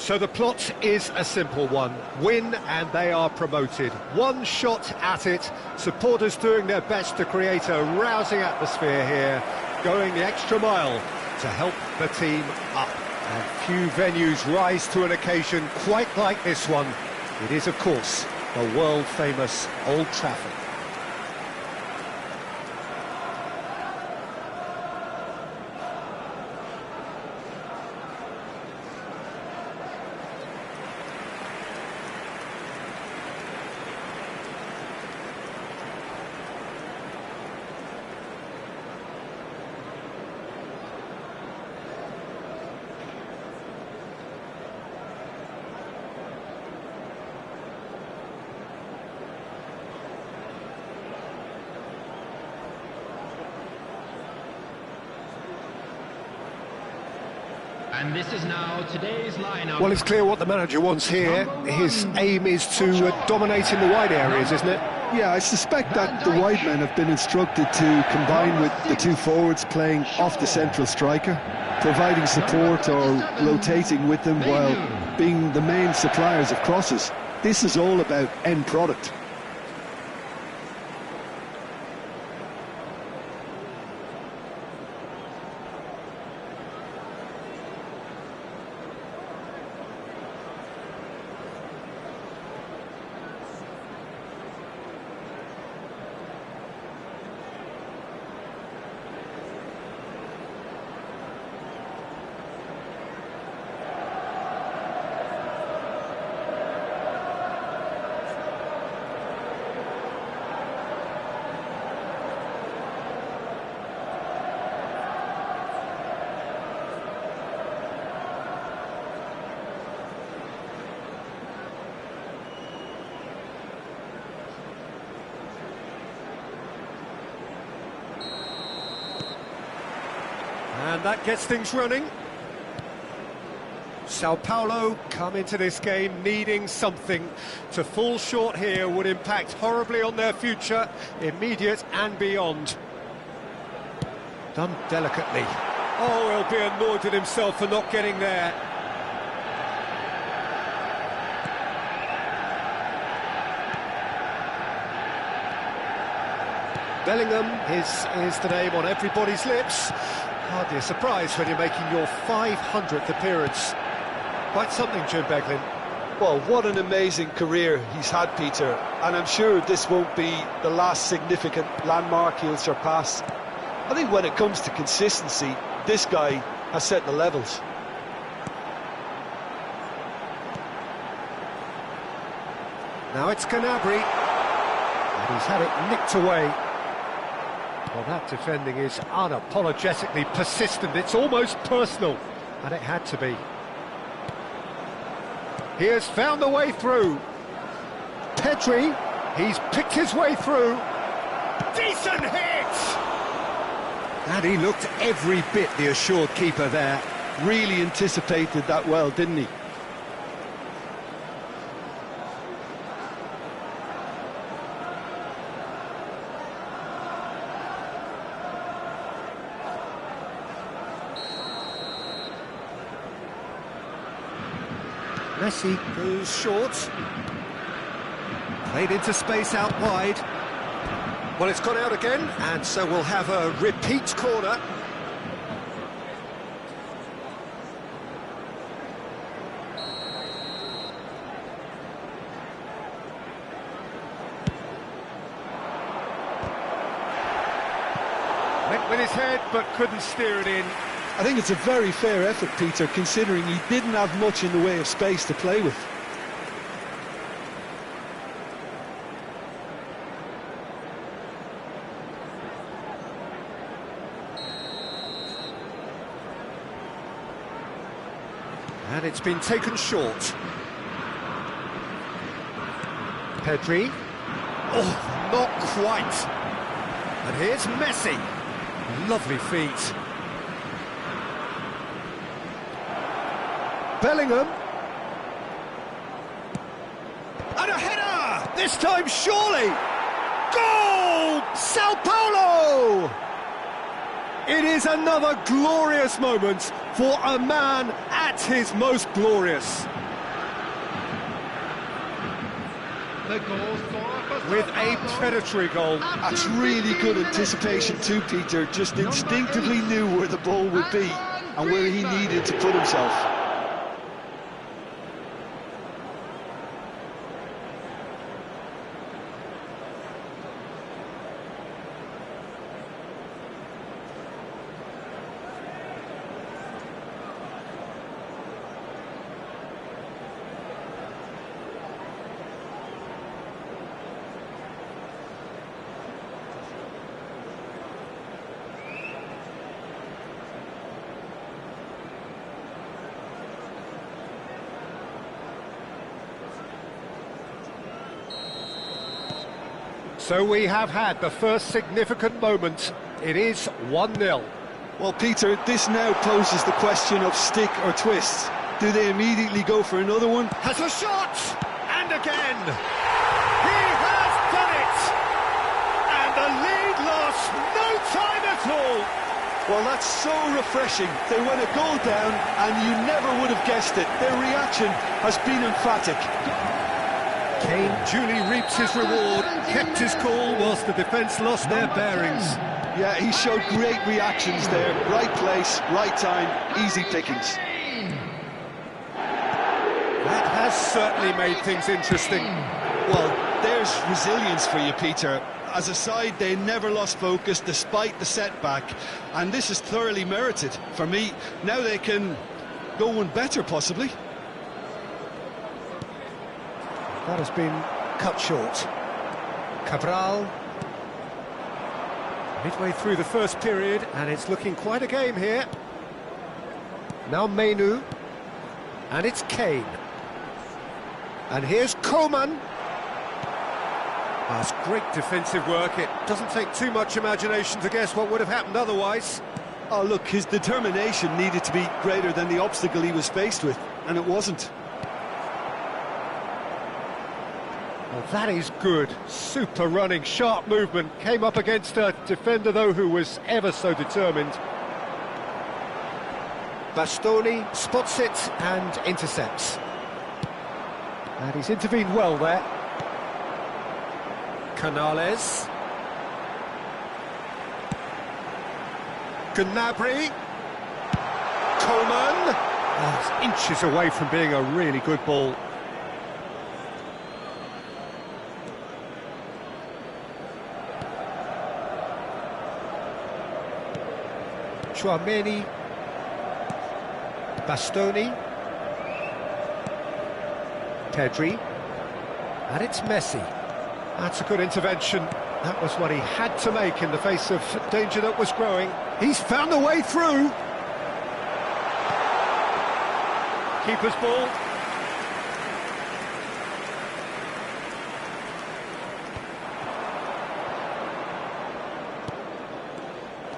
So the plot is a simple one. Win and they are promoted. One shot at it. Supporters doing their best to create a rousing atmosphere here, going the extra mile to help the team up. And few venues rise to an occasion quite like this one. It is, of course, the world-famous Old Trafford. And this is now today's lineup. Well, it's clear what the manager wants here. His aim is to dominate in the wide areas, isn't it? Yeah, I suspect that the wide men have been instructed to combine with the two forwards playing off the central striker, providing support or rotating with them while being the main suppliers of crosses. This is all about end product. And that gets things running. Sao Paulo come into this game needing something. To fall short here would impact horribly on their future, immediate and beyond. Done delicately. Oh, he'll be annoyed with himself for not getting there. Bellingham is the name on everybody's lips. Hardly a surprise when you're making your 500th appearance. Quite something, Jim Beglin. Well, what an amazing career he's had, Peter, and I'm sure this won't be the last significant landmark he'll surpass. I think when it comes to consistency, this guy has set the levels. Now it's Gnabry, and he's had it nicked away. Well, that defending is unapologetically persistent. It's almost personal, and it had to be. He has found the way through. Pedri, he's picked his way through. Decent hit! And he looked every bit the assured keeper there. Really anticipated that well, didn't he? Messi goes short. Played into space out wide. Well, it's gone out again, and so we'll have a repeat corner. Went with his head, but couldn't steer it in. I think it's a very fair effort, Peter, considering he didn't have much in the way of space to play with. And it's been taken short. Pedri. Oh, not quite. And here's Messi. Lovely feet. Bellingham. And a header! This time, surely! Goal! Sao Paulo! It is another glorious moment for a man at his most glorious. The goal scorer With a predatory goal. That's really good anticipation too, Peter. Just instinctively knew where the ball would be and where he needed to put himself. So we have had the first significant moment. It is 1-0. Well, Peter, this now poses the question of stick or twist. Do they immediately go for another one? Has a shot! And again! He has done it! And the lead lost no time at all! Well, that's so refreshing. They went a goal down and you never would have guessed it. Their reaction has been emphatic. Kane duly reaps his reward, kept his cool whilst the defence lost their bearings. Yeah, he showed great reactions there. Right place, right time, easy pickings. That has certainly made things interesting. Well, there's resilience for you, Peter. As a side, they never lost focus despite the setback, and this is thoroughly merited. For me, now they can go one better, possibly. That has been cut short. Cabral. Midway through the first period, and it's looking quite a game here. Now Mainu. And it's Kane. And here's Coman. That's great defensive work. It doesn't take too much imagination to guess what would have happened otherwise. Oh, look, his determination needed to be greater than the obstacle he was faced with, and it wasn't. Well, that is good. Super running, sharp movement. Came up against a defender, though, who was ever so determined. Bastoni spots it and intercepts. And he's intervened well there. Canales. Gnabry. Coman. Oh, it's inches away from being a really good ball. Chouameni, Bastoni, Pedri, and it's Messi. That's a good intervention. That was what he had to make in the face of danger that was growing. He's found a way through. Keeper's ball.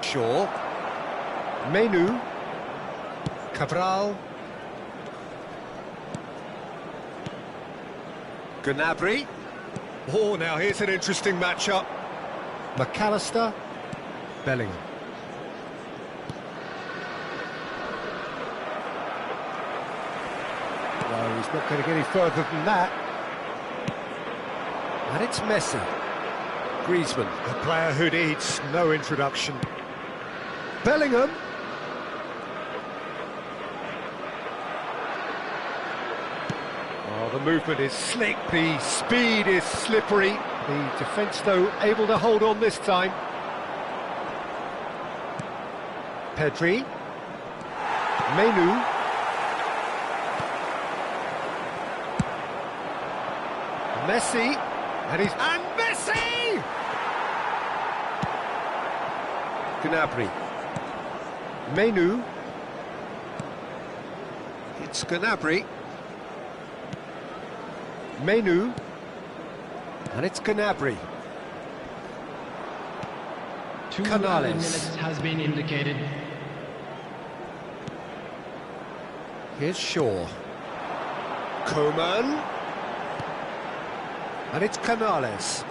Shaw. Mainu, Cabral, Gnabry. Oh, now here's an interesting matchup. McAllister, Bellingham. No, he's not going to get any further than that. And it's Messi. Griezmann, a player who needs no introduction. Bellingham. Oh, the movement is slick, the speed is slippery. The defence, though, able to hold on this time. Pedri. Mainu. Messi. And Messi! Gnabry. Mainu. It's Gnabry. Mainu. And it's Gnabry. 2 Canales. minutes has been indicated. Here's Shaw. Coman. And it's Canales.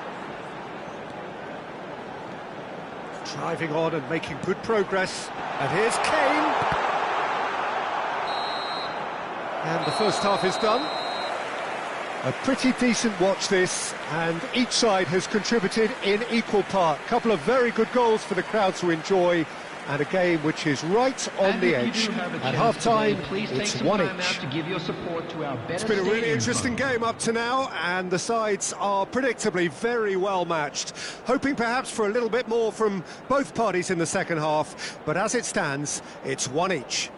Driving on and making good progress. And here's Kane. And the first half is done. A pretty decent watch this, and each side has contributed in equal part. Couple of very good goals for the crowd to enjoy, and a game which is right on the edge. At half-time, it's one each. It's been a really interesting game up to now, and the sides are predictably very well matched. Hoping perhaps for a little bit more from both parties in the second half, but as it stands, it's one each.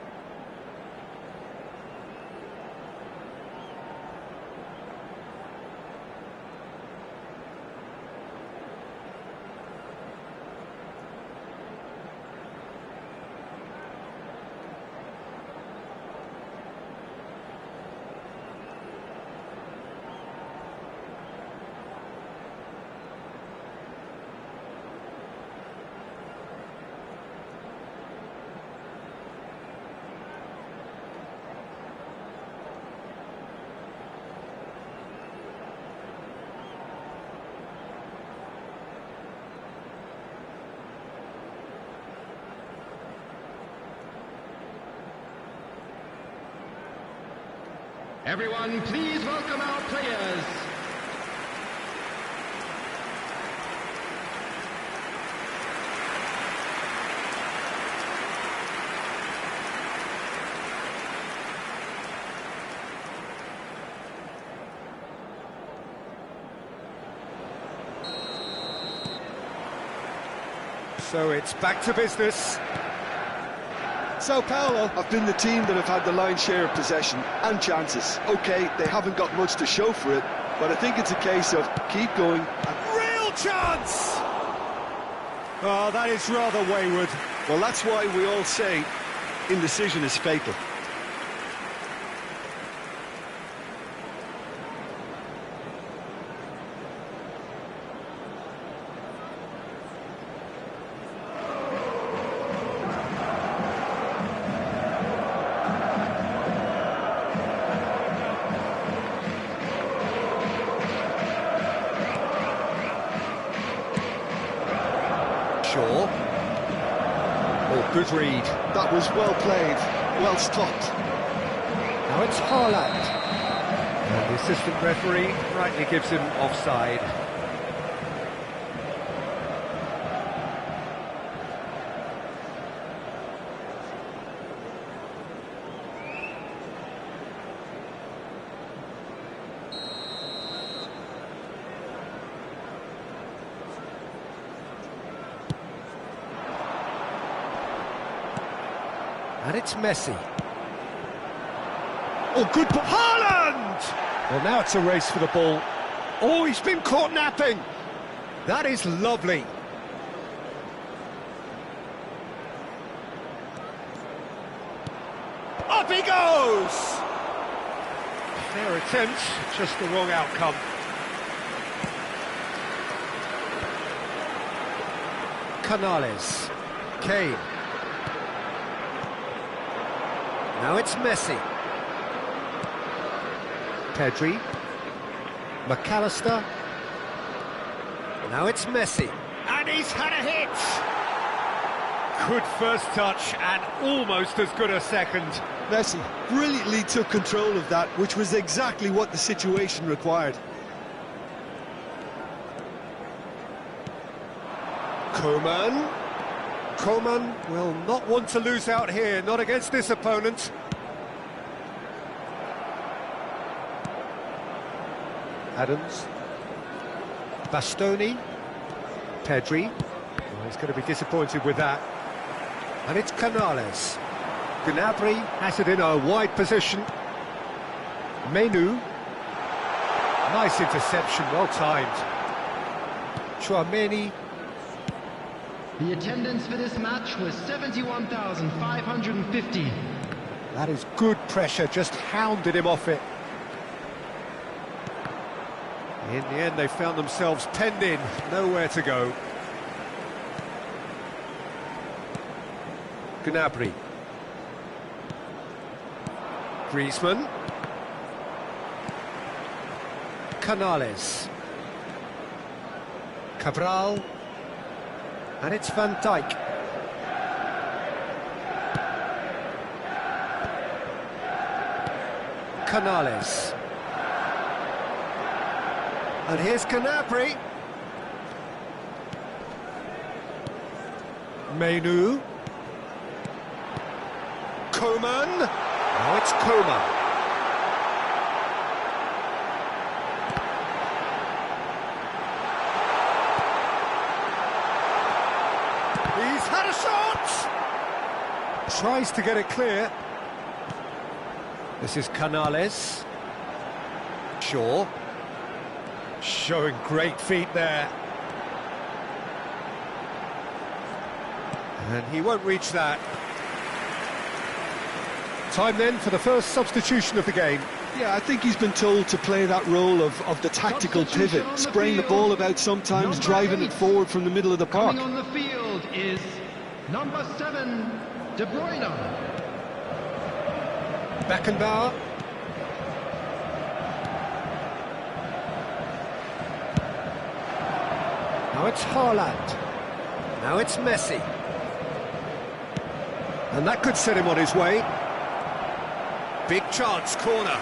Everyone, please welcome our players. So it's back to business. Sao Paulo have been the team that have had the lion's share of possession and chances. OK, they haven't got much to show for it, but I think it's a case of keep going. Real chance! Oh, that is rather wayward. Well, that's why we all say indecision is fatal. Oh, good read. That was well played, well stopped. Now it's Haaland. And the assistant referee rightly gives him offside. And it's Messi. Oh, good ball. Haaland! Well, now it's a race for the ball. Oh, he's been caught napping. That is lovely. Up he goes! Fair attempt, just the wrong outcome. Canales. Kane. Now it's Messi. Pedri. McAllister. Now it's Messi. And he's had a hit! Good first touch and almost as good a second. Messi brilliantly took control of that, which was exactly what the situation required. Coman. Coman will not want to lose out here, not against this opponent. Adams. Bastoni. Pedri. Oh, he's going to be disappointed with that. And it's Canales. Gnabry has it in a wide position. Menu. Nice interception, well timed. Chouameni. The attendance for this match was 71,550. That is good pressure, just hounded him off it. In the end, they found themselves penned in, nowhere to go. Gnabry. Griezmann. Canales. Cabral. And it's Van Dijk. Canales. And here's Canapri. Menu. Coman. Now it's Coman. He's had a shot! Tries to get it clear. This is Canales. Shaw. Showing great feet there. And he won't reach that. Time then for the first substitution of the game. Yeah, I think he's been told to play that role of the tactical pivot, spraying the ball about sometimes, driving it forward from the middle of the park. Coming on the field is number 7, De Bruyne. Beckenbauer. Now it's Haaland. Now it's Messi. And that could set him on his way. Big chance, corner.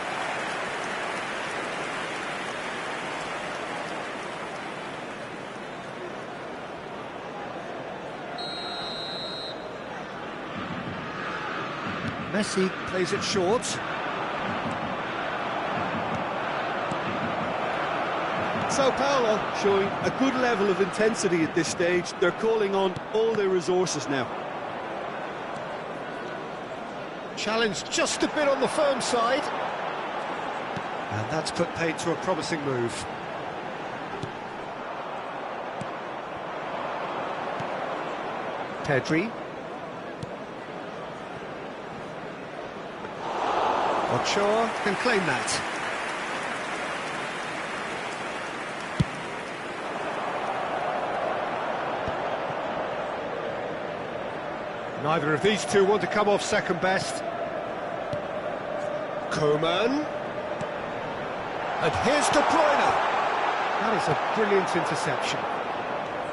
Messi plays it short. Sao Paulo showing a good level of intensity at this stage. They're calling on all their resources now. Challenge just a bit on the firm side. And that's put paid to a promising move. Pedri. Ochoa can claim that. Neither of these two want to come off second best. Coman. And here's De Bruyne. That is a brilliant interception.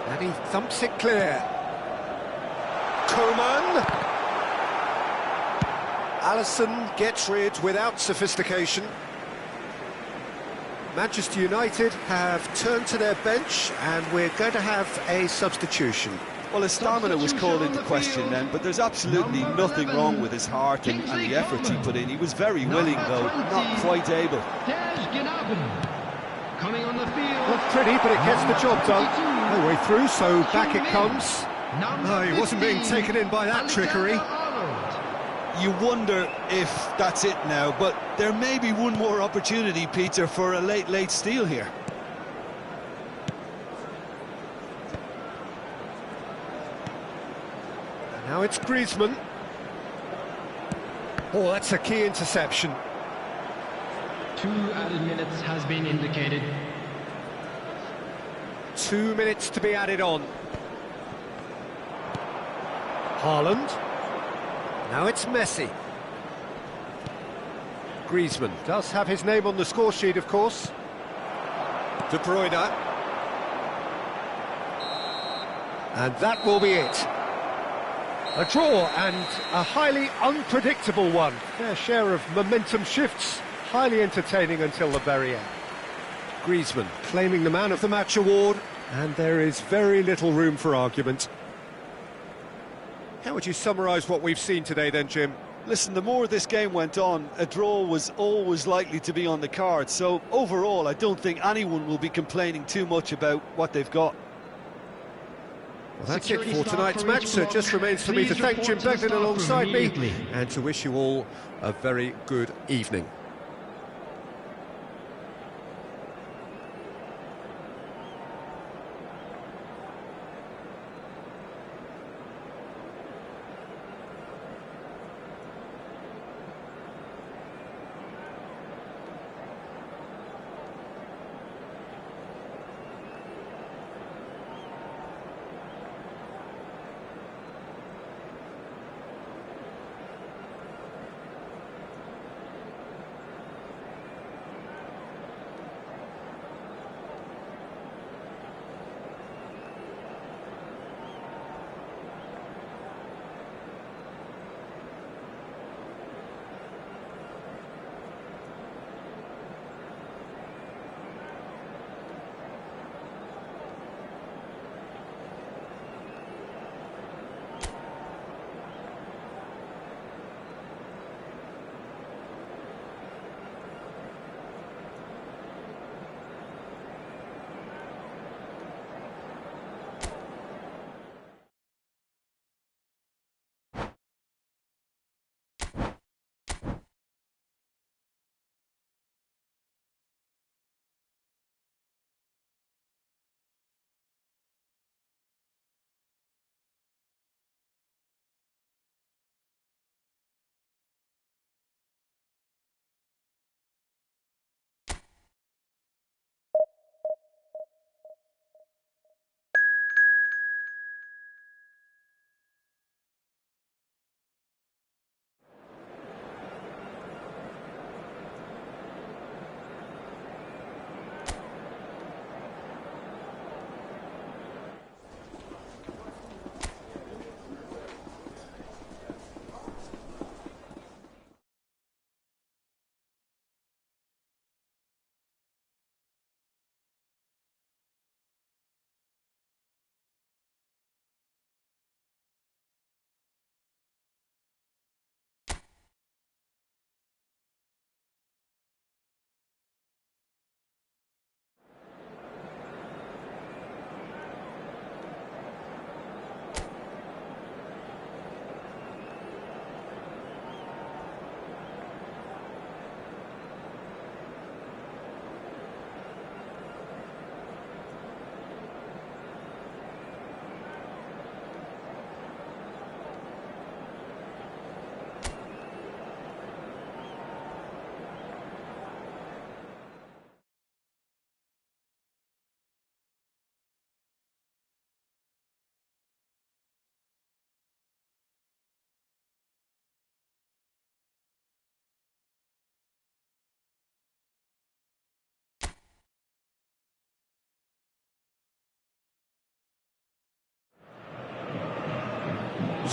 And he thumps it clear. Coman. Alisson gets rid without sophistication. Manchester United have turned to their bench and we're going to have a substitution. Well, his stamina was called into question then, but there's absolutely nothing wrong with his heart and the effort he put in. He was very willing, though, not quite able. Coming on the field. Not pretty, but it gets the job done. No way through, so back it comes. No, he wasn't being taken in by that trickery. You wonder if that's it now, but there may be one more opportunity, Peter, for a late steal here. Now it's Griezmann. Oh, that's a key interception. 2 added minutes has been indicated. 2 minutes to be added on. Haaland. Now it's Messi. Griezmann does have his name on the score sheet, of course. De Bruyne. And that will be it. A draw and a highly unpredictable one. Fair share of momentum shifts, highly entertaining until the very end. Griezmann claiming the Man of the Match award, and there is very little room for argument. How would you summarise what we've seen today then, Jim? Listen, the more this game went on, a draw was always likely to be on the card, so overall I don't think anyone will be complaining too much about what they've got. Well, that's it for tonight's match, so it just remains for me to thank Jim Begnan alongside me and to wish you all a very good evening.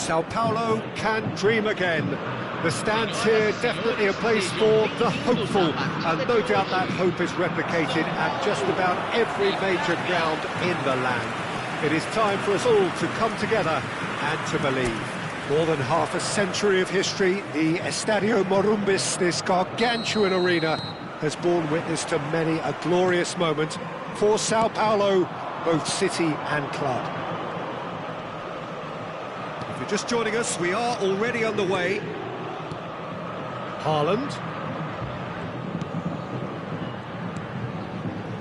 Sao Paulo can dream again. The stands here definitely a place for the hopeful, and no doubt that hope is replicated at just about every major ground in the land. It is time for us all to come together and to believe. More than half a century of history, the Estadio Morumbis, this gargantuan arena, has borne witness to many a glorious moment for Sao Paulo, both city and club. If you're just joining us, we are already underway. Haaland.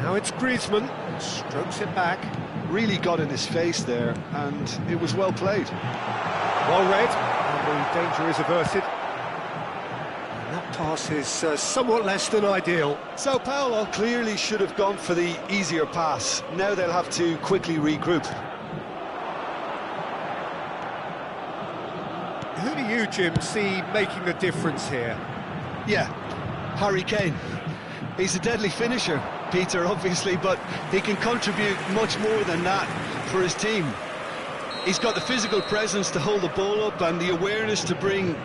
Now it's Griezmann, strokes it back. Really got in his face there, and it was well played. Well read, and the danger is averted. And that pass is somewhat less than ideal. Sao Paulo clearly should have gone for the easier pass. Now they'll have to quickly regroup. Who do you, Jim, see making the difference here? Yeah, Harry Kane. He's a deadly finisher, Peter, obviously, but he can contribute much more than that for his team. He's got the physical presence to hold the ball up and the awareness to bring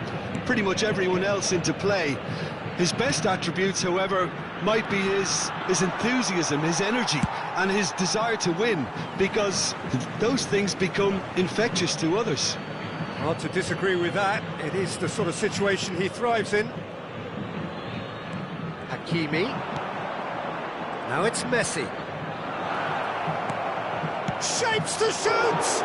pretty much everyone else into play. His best attributes, however, might be his enthusiasm, his energy, and his desire to win, because those things become infectious to others. Hard to disagree with that. It is the sort of situation he thrives in. Hakimi. Now it's Messi. Shapes to shoot!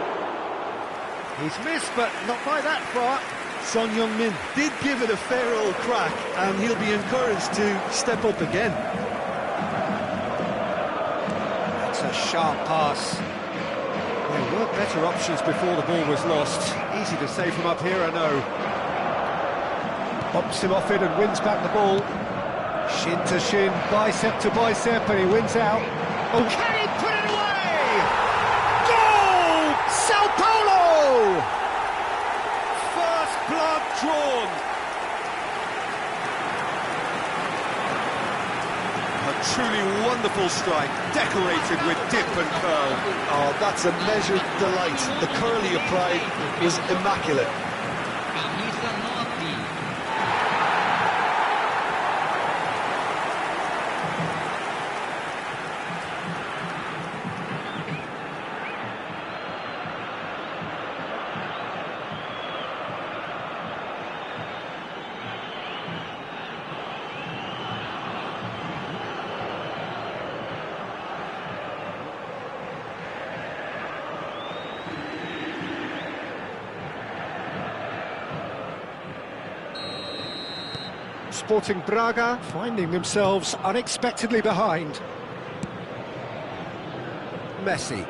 He's missed, but not by that far. Son Heung-min did give it a fair old crack, and he'll be encouraged to step up again. That's a sharp pass. There were better options before the ball was lost. Easy to say from up here, I know. Bumps him off it and wins back the ball. Shin to shin, bicep to bicep, and he wins out. Oh, can he put it away? Goal! Sao Paulo! First blood drawn. A truly wonderful strike, decorated with dip and curl. Oh, that's a measured delight. The curl he applied was immaculate. Camisa 9. Sporting Braga finding themselves unexpectedly behind. Messi.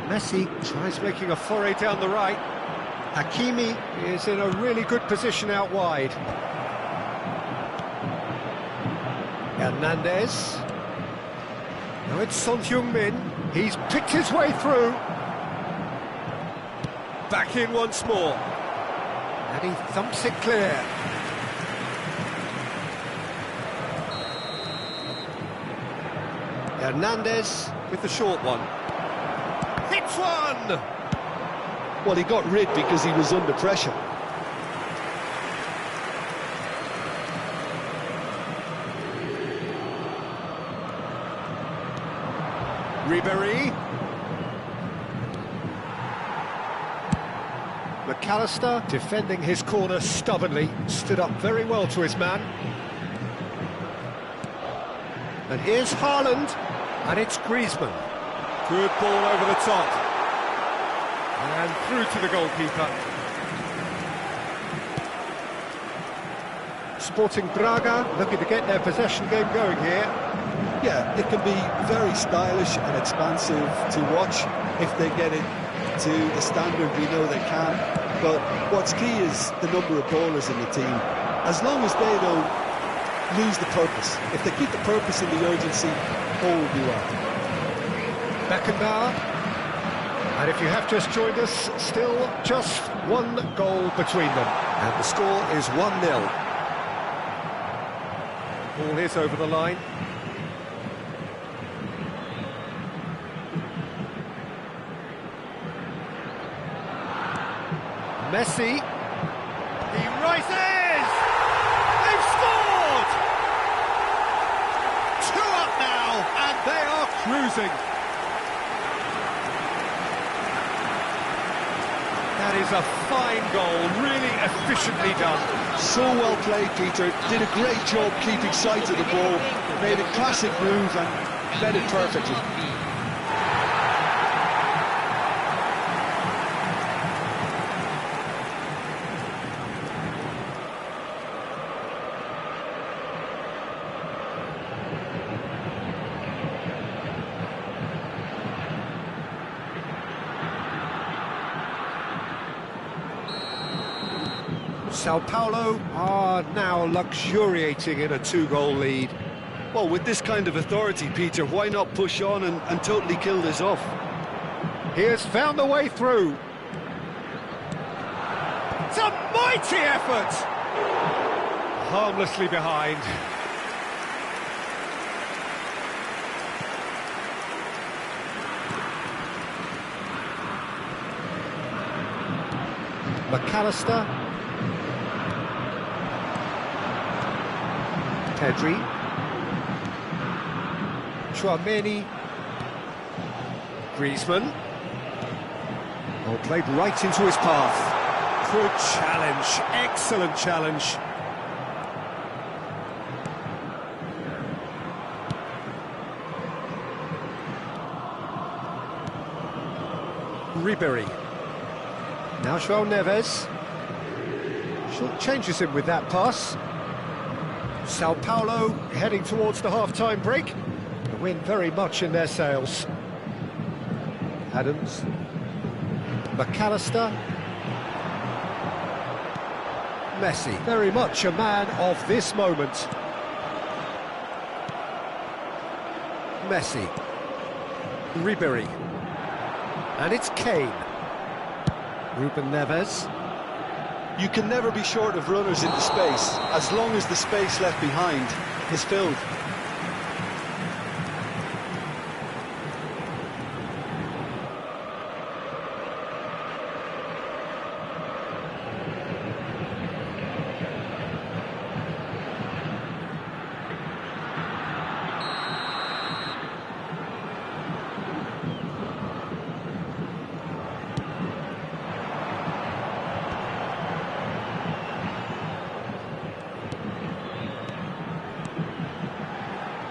Messi tries making a foray down the right. Hakimi is in a really good position out wide. Hernandez. Now it's Son Heung-min. He's picked his way through. Back in once more. And he thumps it clear. Hernandez with the short one. Hits one! Well, he got rid because he was under pressure. Ribéry. McAllister defending his corner stubbornly, stood up very well to his man. And here's Haaland, and it's Griezmann. Good ball over the top. And through to the goalkeeper. Sporting Braga looking to get their possession game going here. Yeah, it can be very stylish and expansive to watch if they get it to the standard we know they can. But what's key is the number of ballers in the team. As long as they don't lose the purpose. If they keep the purpose and the urgency, all will be well. Beckenbauer. And if you have just joined us, still just one goal between them. And the score is 1-0. Ball is over the line. Messi. He rises! They've scored! 2 up now, and they are cruising. That is a fine goal, really efficiently done. So well played, Peter. Did a great job keeping sight of the ball. Made a classic move and fed it perfectly. Sao Paulo are now luxuriating in a 2-goal lead. Well, with this kind of authority, Peter, why not push on and totally kill this off? He has found the way through. It's a mighty effort! Harmlessly behind. McAllister. Pedri. Chouameni. Griezmann. Oh, played right into his path. Good challenge, excellent challenge. Ribéry. Now João Neves. Short changes him with that pass. Sao Paulo heading towards the half-time break. The wind very much in their sails. Adams. McAllister. Messi, very much a man of this moment. Messi. Ribéry. And it's Kane. Ruben Neves. You can never be short of runners into space, as long as the space left behind is filled.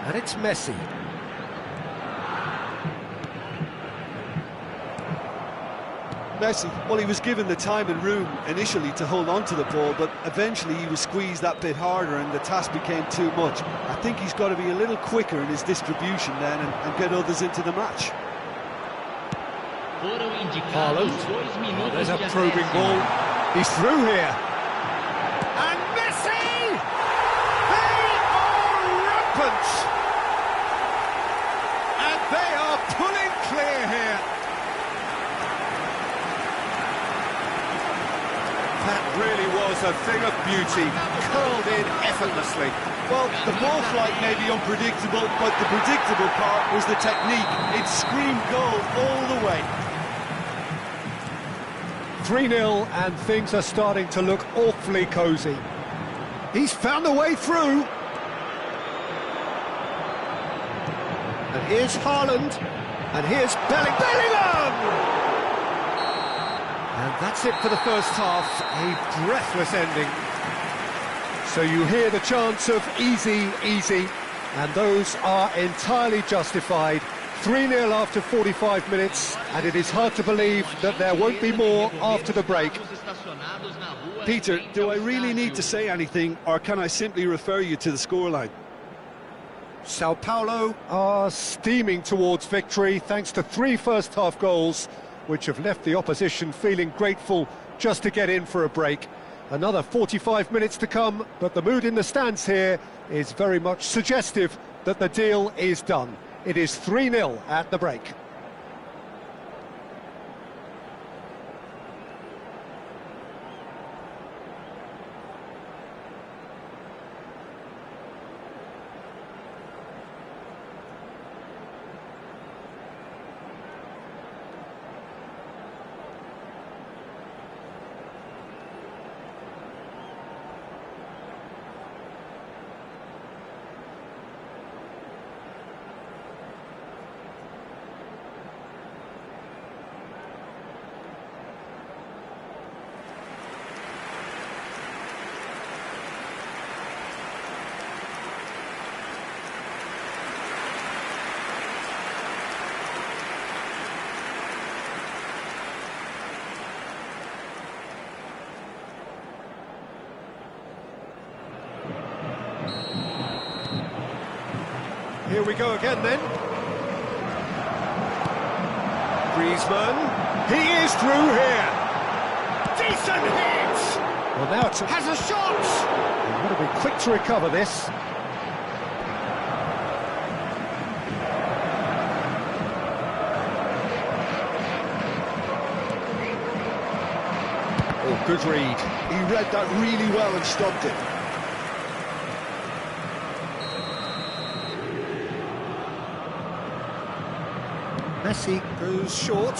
And it's Messi. Messi, well, he was given the time and room initially to hold on to the ball, but eventually he was squeezed that bit harder and the task became too much. I think he's got to be a little quicker in his distribution then and get others into the match. Haaland. Oh, there's a probing ball. He's through here. And Messi! They are rampant! And they are pulling clear here. That really was a thing of beauty, curled in effortlessly. Well, the ball flight may be unpredictable, but the predictable part was the technique. It screamed goal all the way. 3-0, and things are starting to look awfully cosy. He's found a way through. And here's Haaland, and here's Bellingham! And that's it for the first half, a breathless ending. So you hear the chants of easy, easy, and those are entirely justified. 3-0 after 45 minutes, and it is hard to believe that there won't be more after the break. Peter, do I really need to say anything, or can I simply refer you to the scoreline? Sao Paulo are steaming towards victory thanks to 3 first-half goals, which have left the opposition feeling grateful just to get in for a break. Another 45 minutes to come, but the mood in the stands here is very much suggestive that the deal is done. It is 3-0 at the break. we go again then. Griezmann, he is through here. Decent hit! Well, now it has a shot! You've got to be quick to recover this. Oh, good read. He read that really well and stopped it. Messi goes short.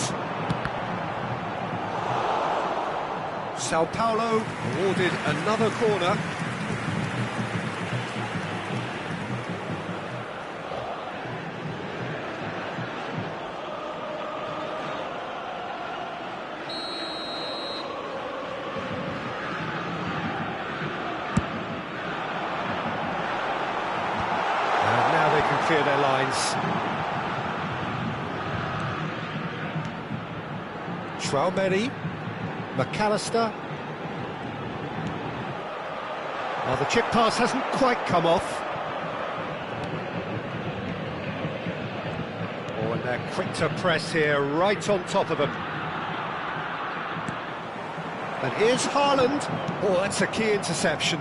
Sao Paulo awarded another corner. And now they can clear their lines. Traumeri, McAllister. Well, the chip pass hasn't quite come off. Oh, and they're quick to press here, right on top of them. And here's Haaland. Oh, that's a key interception.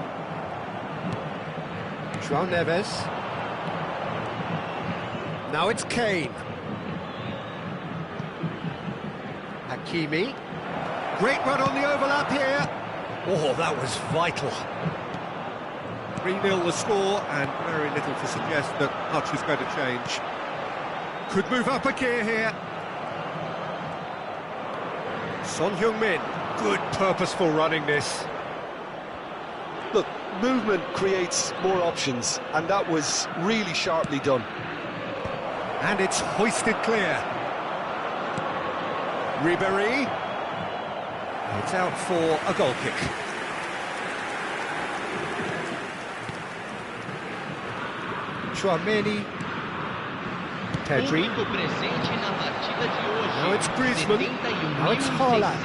João Neves. Now it's Kane. Hakimi. Great run on the overlap here. Oh, that was vital. 3-0 the score, and very little to suggest that much is going to change. Could move up a gear here. Son Heung-min. Good purposeful running this. Look, movement creates more options, and that was really sharply done. And it's hoisted clear. Ribéry. It's out for a goal kick. Traumeri. Pedri. Now it's Griezmann. Now it's Haaland.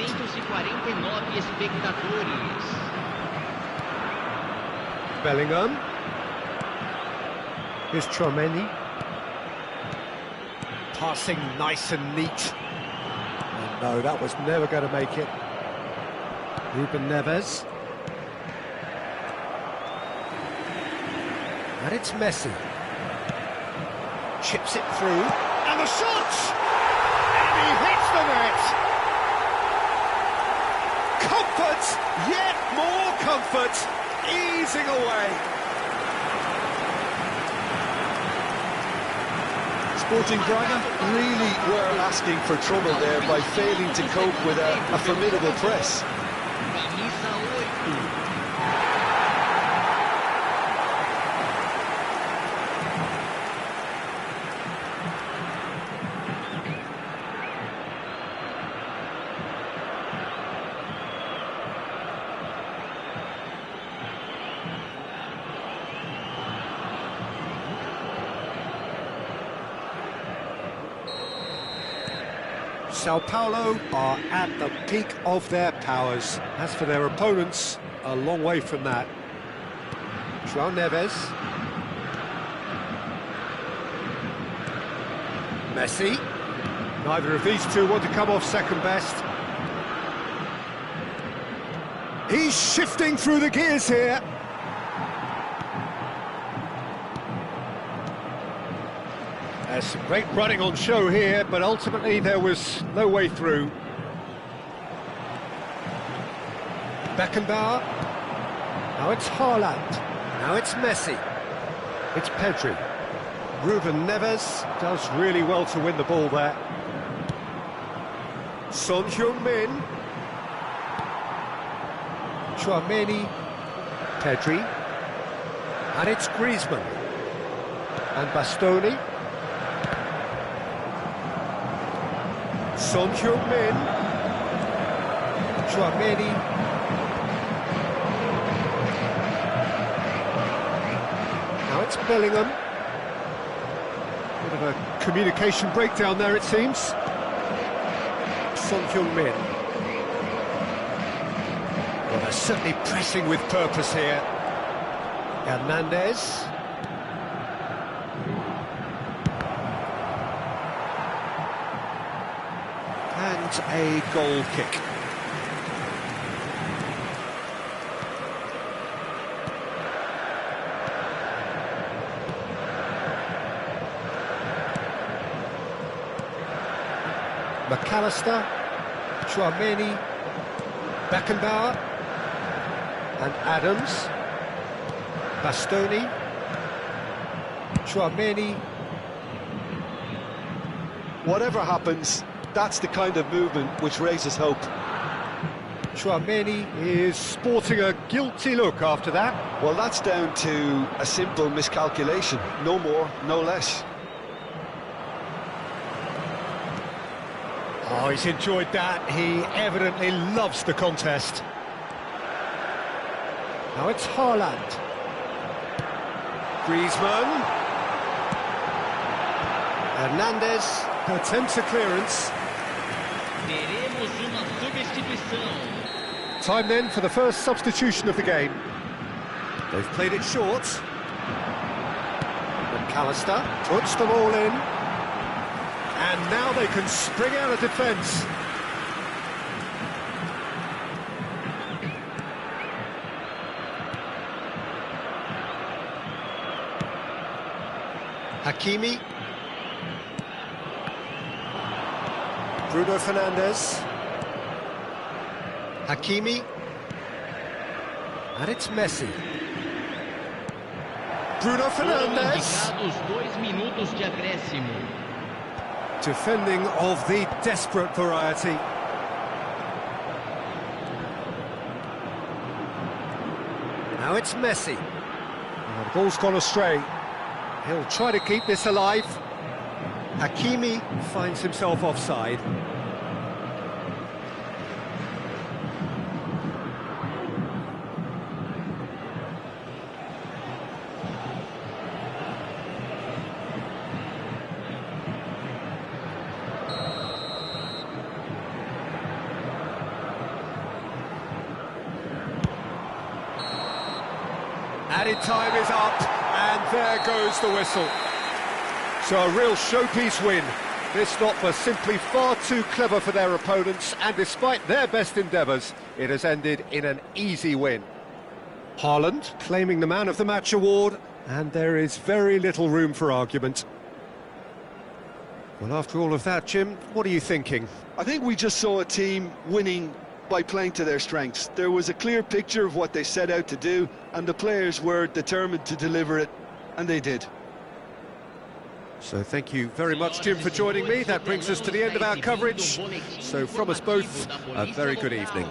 Bellingham. Here's Traumeri. Passing nice and neat. And no, that was never going to make it. Ruben Neves. And it's Messi. Chips it through. And the shot! And he hits the net! Comfort! Yet more comfort! Easing away! Sporting Braga really were asking for trouble there by failing to cope with a formidable press. Sao Paulo are at the peak of their powers. As for their opponents, a long way from that. João Neves. Messi. Neither of these two want to come off second best. He's shifting through the gears here. There's some great running on show here, but ultimately there was no way through. Beckenbauer. Now it's Haaland. Now it's Messi. It's Pedri. Ruben Neves does really well to win the ball there. Son Heung-min. Traumeri. Pedri. And it's Griezmann. And Bastoni. Son Heung-min. Traumeri. Now it's Bellingham. Bit of a communication breakdown there, it seems. Son Heung-min. Well, they're certainly pressing with purpose here. Hernandez. and a goal kick. McAllister, Chouameni, Beckenbauer, and Adams, Bastoni, Chouameni. Whatever happens, that's the kind of movement which raises hope. Chouameni is sporting a guilty look after that. Well, that's down to a simple miscalculation, no more, no less. Oh, he's enjoyed that. He evidently loves the contest. Now it's Haaland. Griezmann. Hernandez attempts a clearance. Teremos uma substituição. Time then for the first substitution of the game. They've played it short. McAllister puts them all in. And now they can spring out of defence. Hakimi. Bruno Fernandes. Hakimi. And it's Messi. Bruno Fernandes. Indicados 2 minutos de acréscimo. Defending of the desperate variety. Now it's Messi. Oh, the ball's gone astray. He'll try to keep this alive. Hakimi finds himself offside. Added time is up, and there goes the whistle. So a real showpiece win. This lot was simply far too clever for their opponents, and despite their best endeavours, it has ended in an easy win. Haaland claiming the Man of the Match award, and there is very little room for argument. Well, after all of that, Jim, what are you thinking? I think we just saw a team winning by playing to their strengths. There was a clear picture of what they set out to do, and the players were determined to deliver it, and they did. So thank you very much, Jim, for joining me. That brings us to the end of our coverage. So from us both, a very good evening.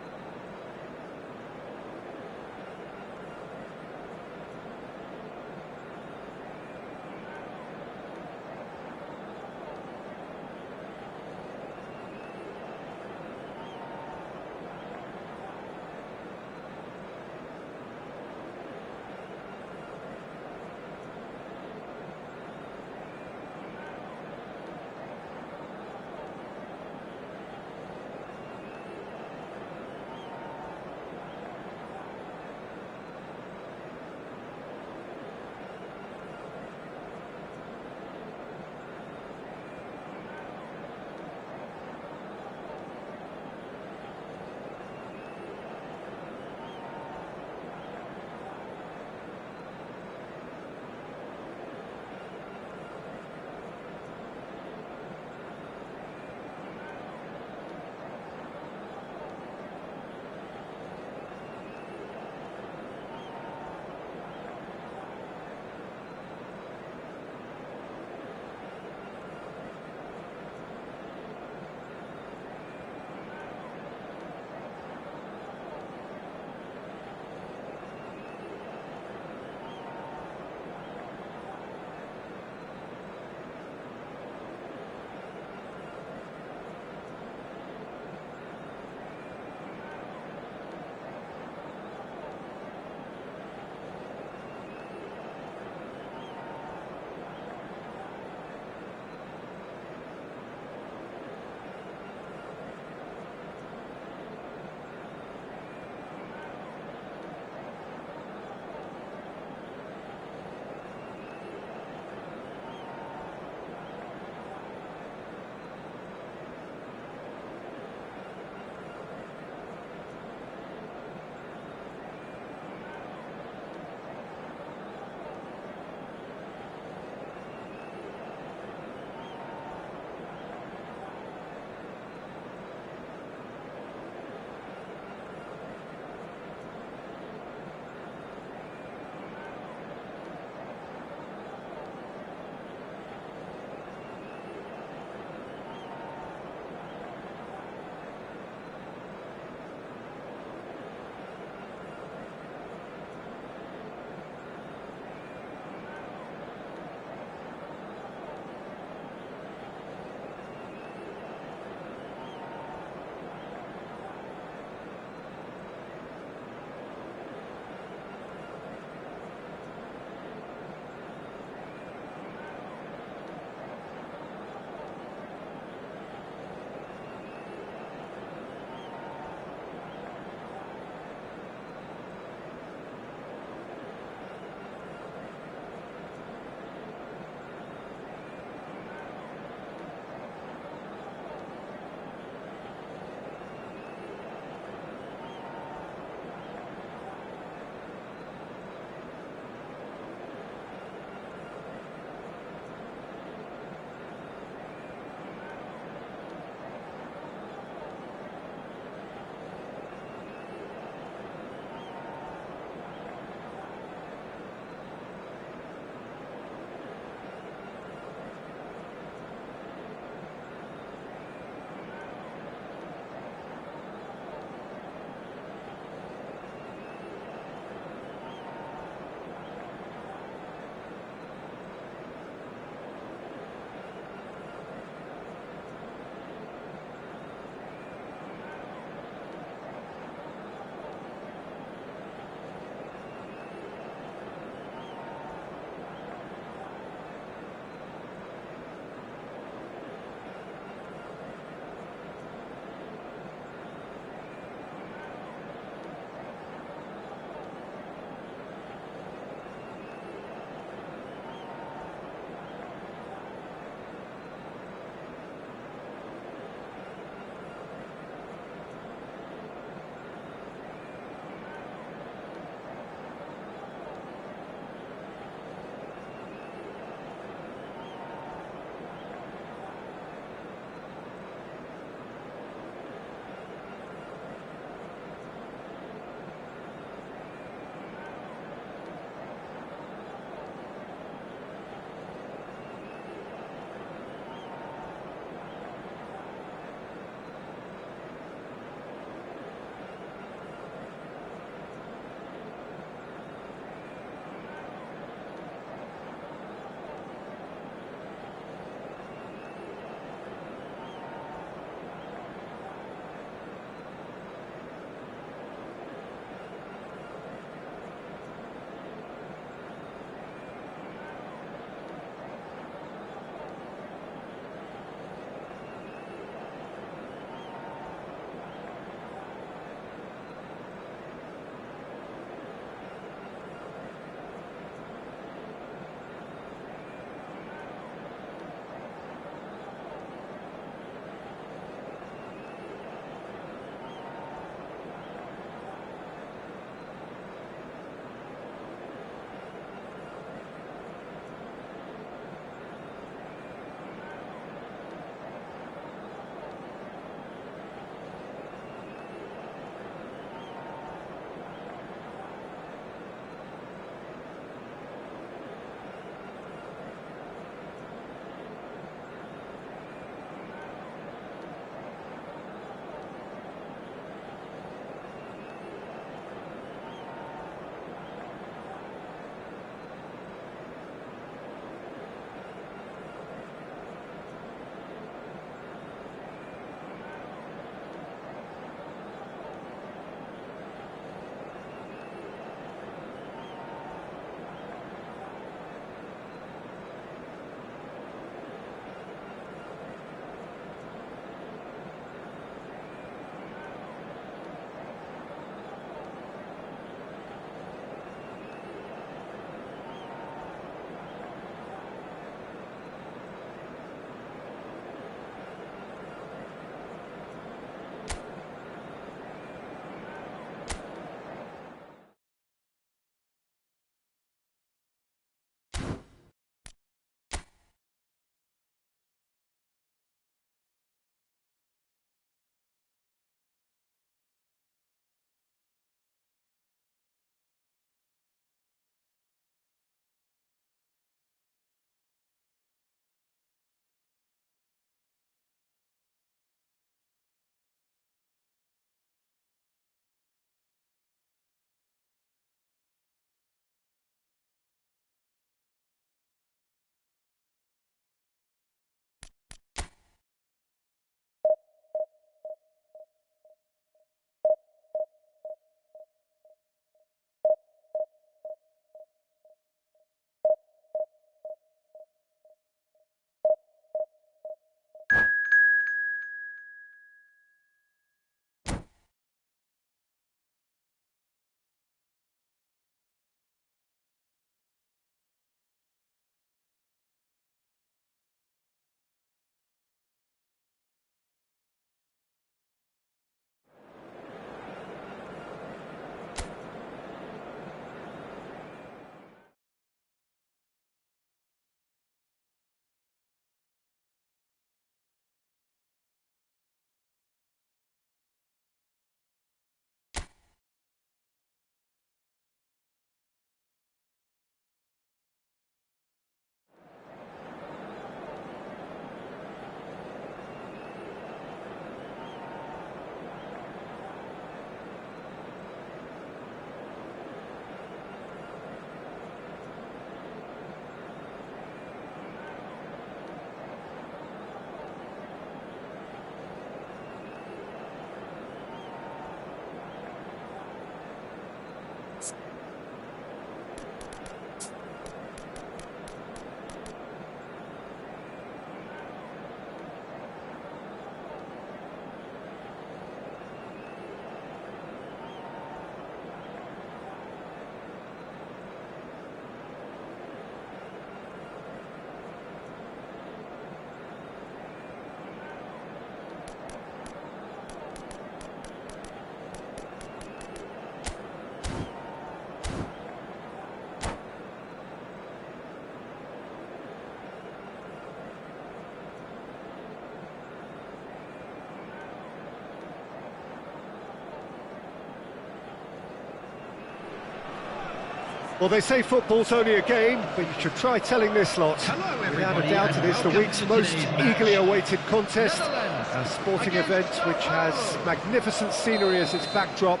Well, they say football's only a game, but you should try telling this lot. Hello, Without everybody, a doubt, and it is the welcome week's to most today's match. eagerly awaited contest. Netherlands A sporting against event which has Portugal. magnificent scenery as its backdrop.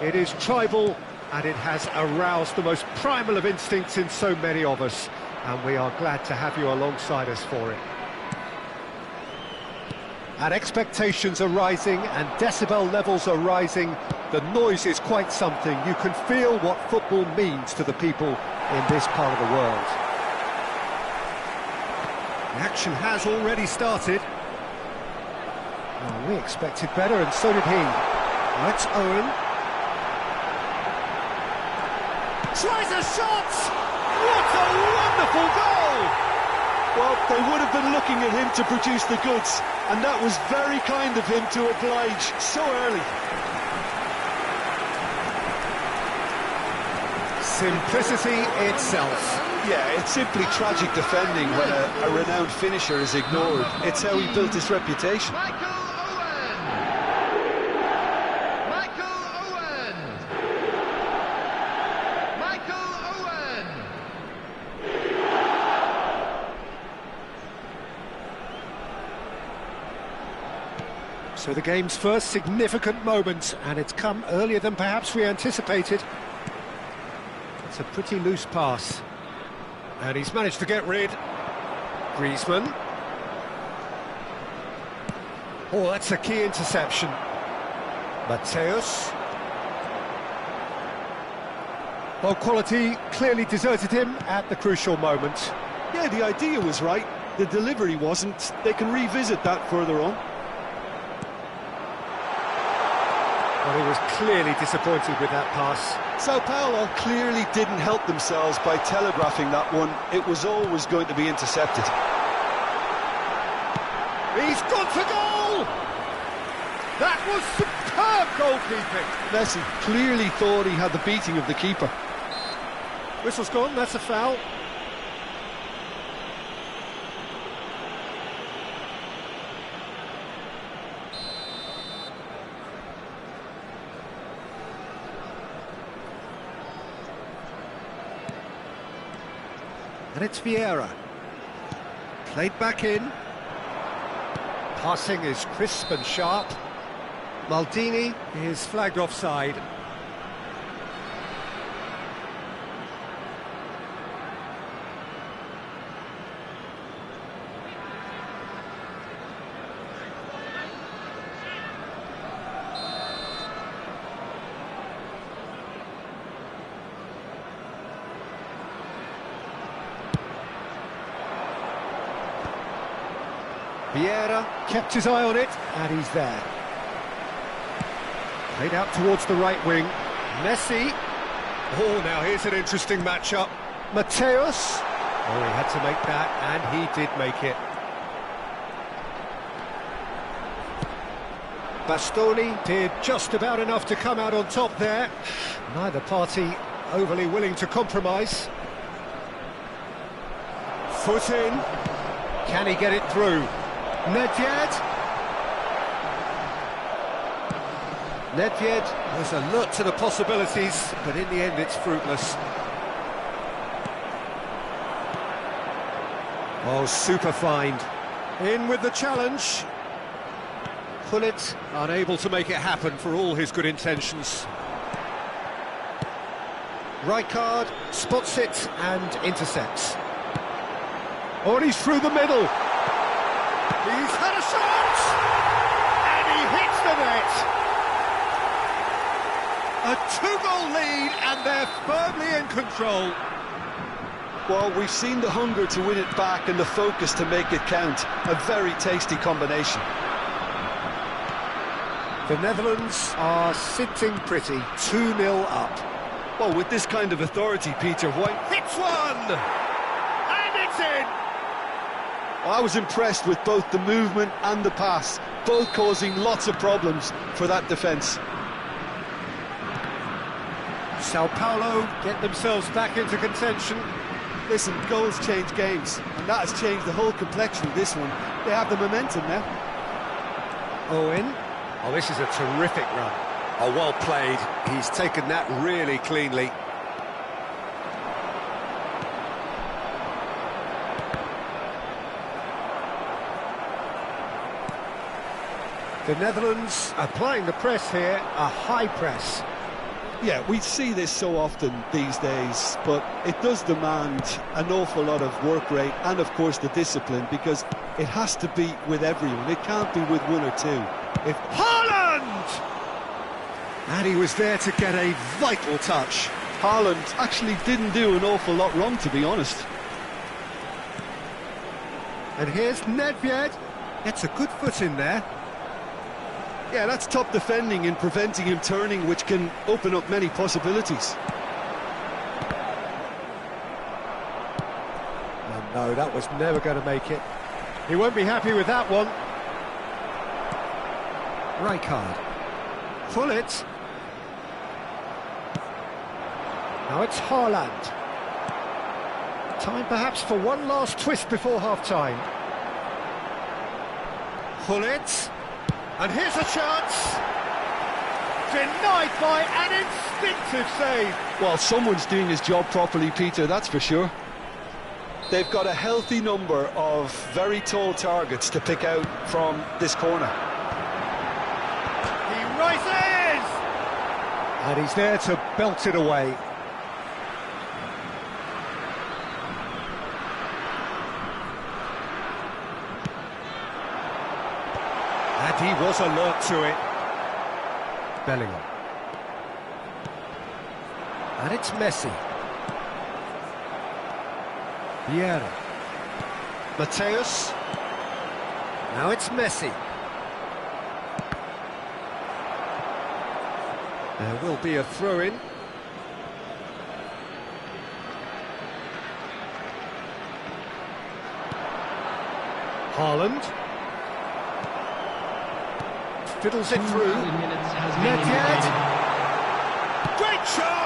It is tribal, and it has aroused the most primal of instincts in so many of us. And we are glad to have you alongside us for it. And expectations are rising, and decibel levels are rising. The noise is quite something. You can feel what football means to the people in this part of the world. The action has already started. Well, we expected better, and so did he. That's Owen. Tries a shot! What a wonderful goal! Well, they would have been looking at him to produce the goods, and that was very kind of him to oblige so early. Simplicity itself. Yeah, it's simply tragic defending when a renowned finisher is ignored. It's how he built his reputation. Michael Owen! Michael Owen! Michael Owen! So the game's first significant moment, and it's come earlier than perhaps we anticipated. It's a pretty loose pass. And he's managed to get rid. Griezmann. Oh, that's a key interception. Mateus. Well, quality clearly deserted him at the crucial moment. Yeah, the idea was right. The delivery wasn't. They can revisit that further on. Well, he was clearly disappointed with that pass. Sao Paulo clearly didn't help themselves by telegraphing that one. It was always going to be intercepted. He's gone for goal! That was superb goalkeeping. Messi clearly thought he had the beating of the keeper. Whistle's gone, that's a foul. And it's Vieira. Played back in. Passing is crisp and sharp. Maldini is flagged offside. Vieira kept his eye on it, and he's there. Played out towards the right wing. Messi. Oh, now here's an interesting matchup. Mateus. Oh, he had to make that, and he did make it. Bastoni did just about enough to come out on top there. Neither party overly willing to compromise. Foot in. Can he get it through? Nedved. Nedved was alert to the possibilities, but in the end it's fruitless. Oh, super find. In with the challenge. Pullet unable to make it happen for all his good intentions. Rijkaard spots it and intercepts. Oh, and he's through the middle. He's had a shot! And he hits the net! A two-goal lead, and they're firmly in control. Well, we've seen the hunger to win it back and the focus to make it count. A very tasty combination. The Netherlands are sitting pretty, 2-0 up. Well, with this kind of authority, Peter, why... Hits one! And it's in! I was impressed with both the movement and the pass, both causing lots of problems for that defence. Sao Paulo get themselves back into contention. Listen, goals change games, and that has changed the whole complexion of this one. They have the momentum now. Owen. Oh, this is a terrific run. Oh, well played. He's taken that really cleanly. The Netherlands applying the press here, a high press. Yeah, we see this so often these days, but it does demand an awful lot of work rate and, of course, the discipline, because it has to be with everyone. It can't be with one or two. If Haaland! And he was there to get a vital touch. Haaland actually didn't do an awful lot wrong, to be honest. And here's Nedved. Gets a good foot in there. Yeah, that's top defending and preventing him turning, which can open up many possibilities. Oh no, that was never going to make it. He won't be happy with that one. Rijkaard. Pull it. Now it's Haaland. Time perhaps for one last twist before half-time. Pull it. And here's a chance. Denied by an instinctive save. Well, someone's doing his job properly, Peter, that's for sure. They've got a healthy number of very tall targets to pick out from this corner. He rises! And he's there to belt it away. And he was alert to it. Bellingham. And it's Messi. Vieira. Mateus. Now it's Messi. There will be a throw-in. Haaland. Fiddles it through. Not yet. Great shot!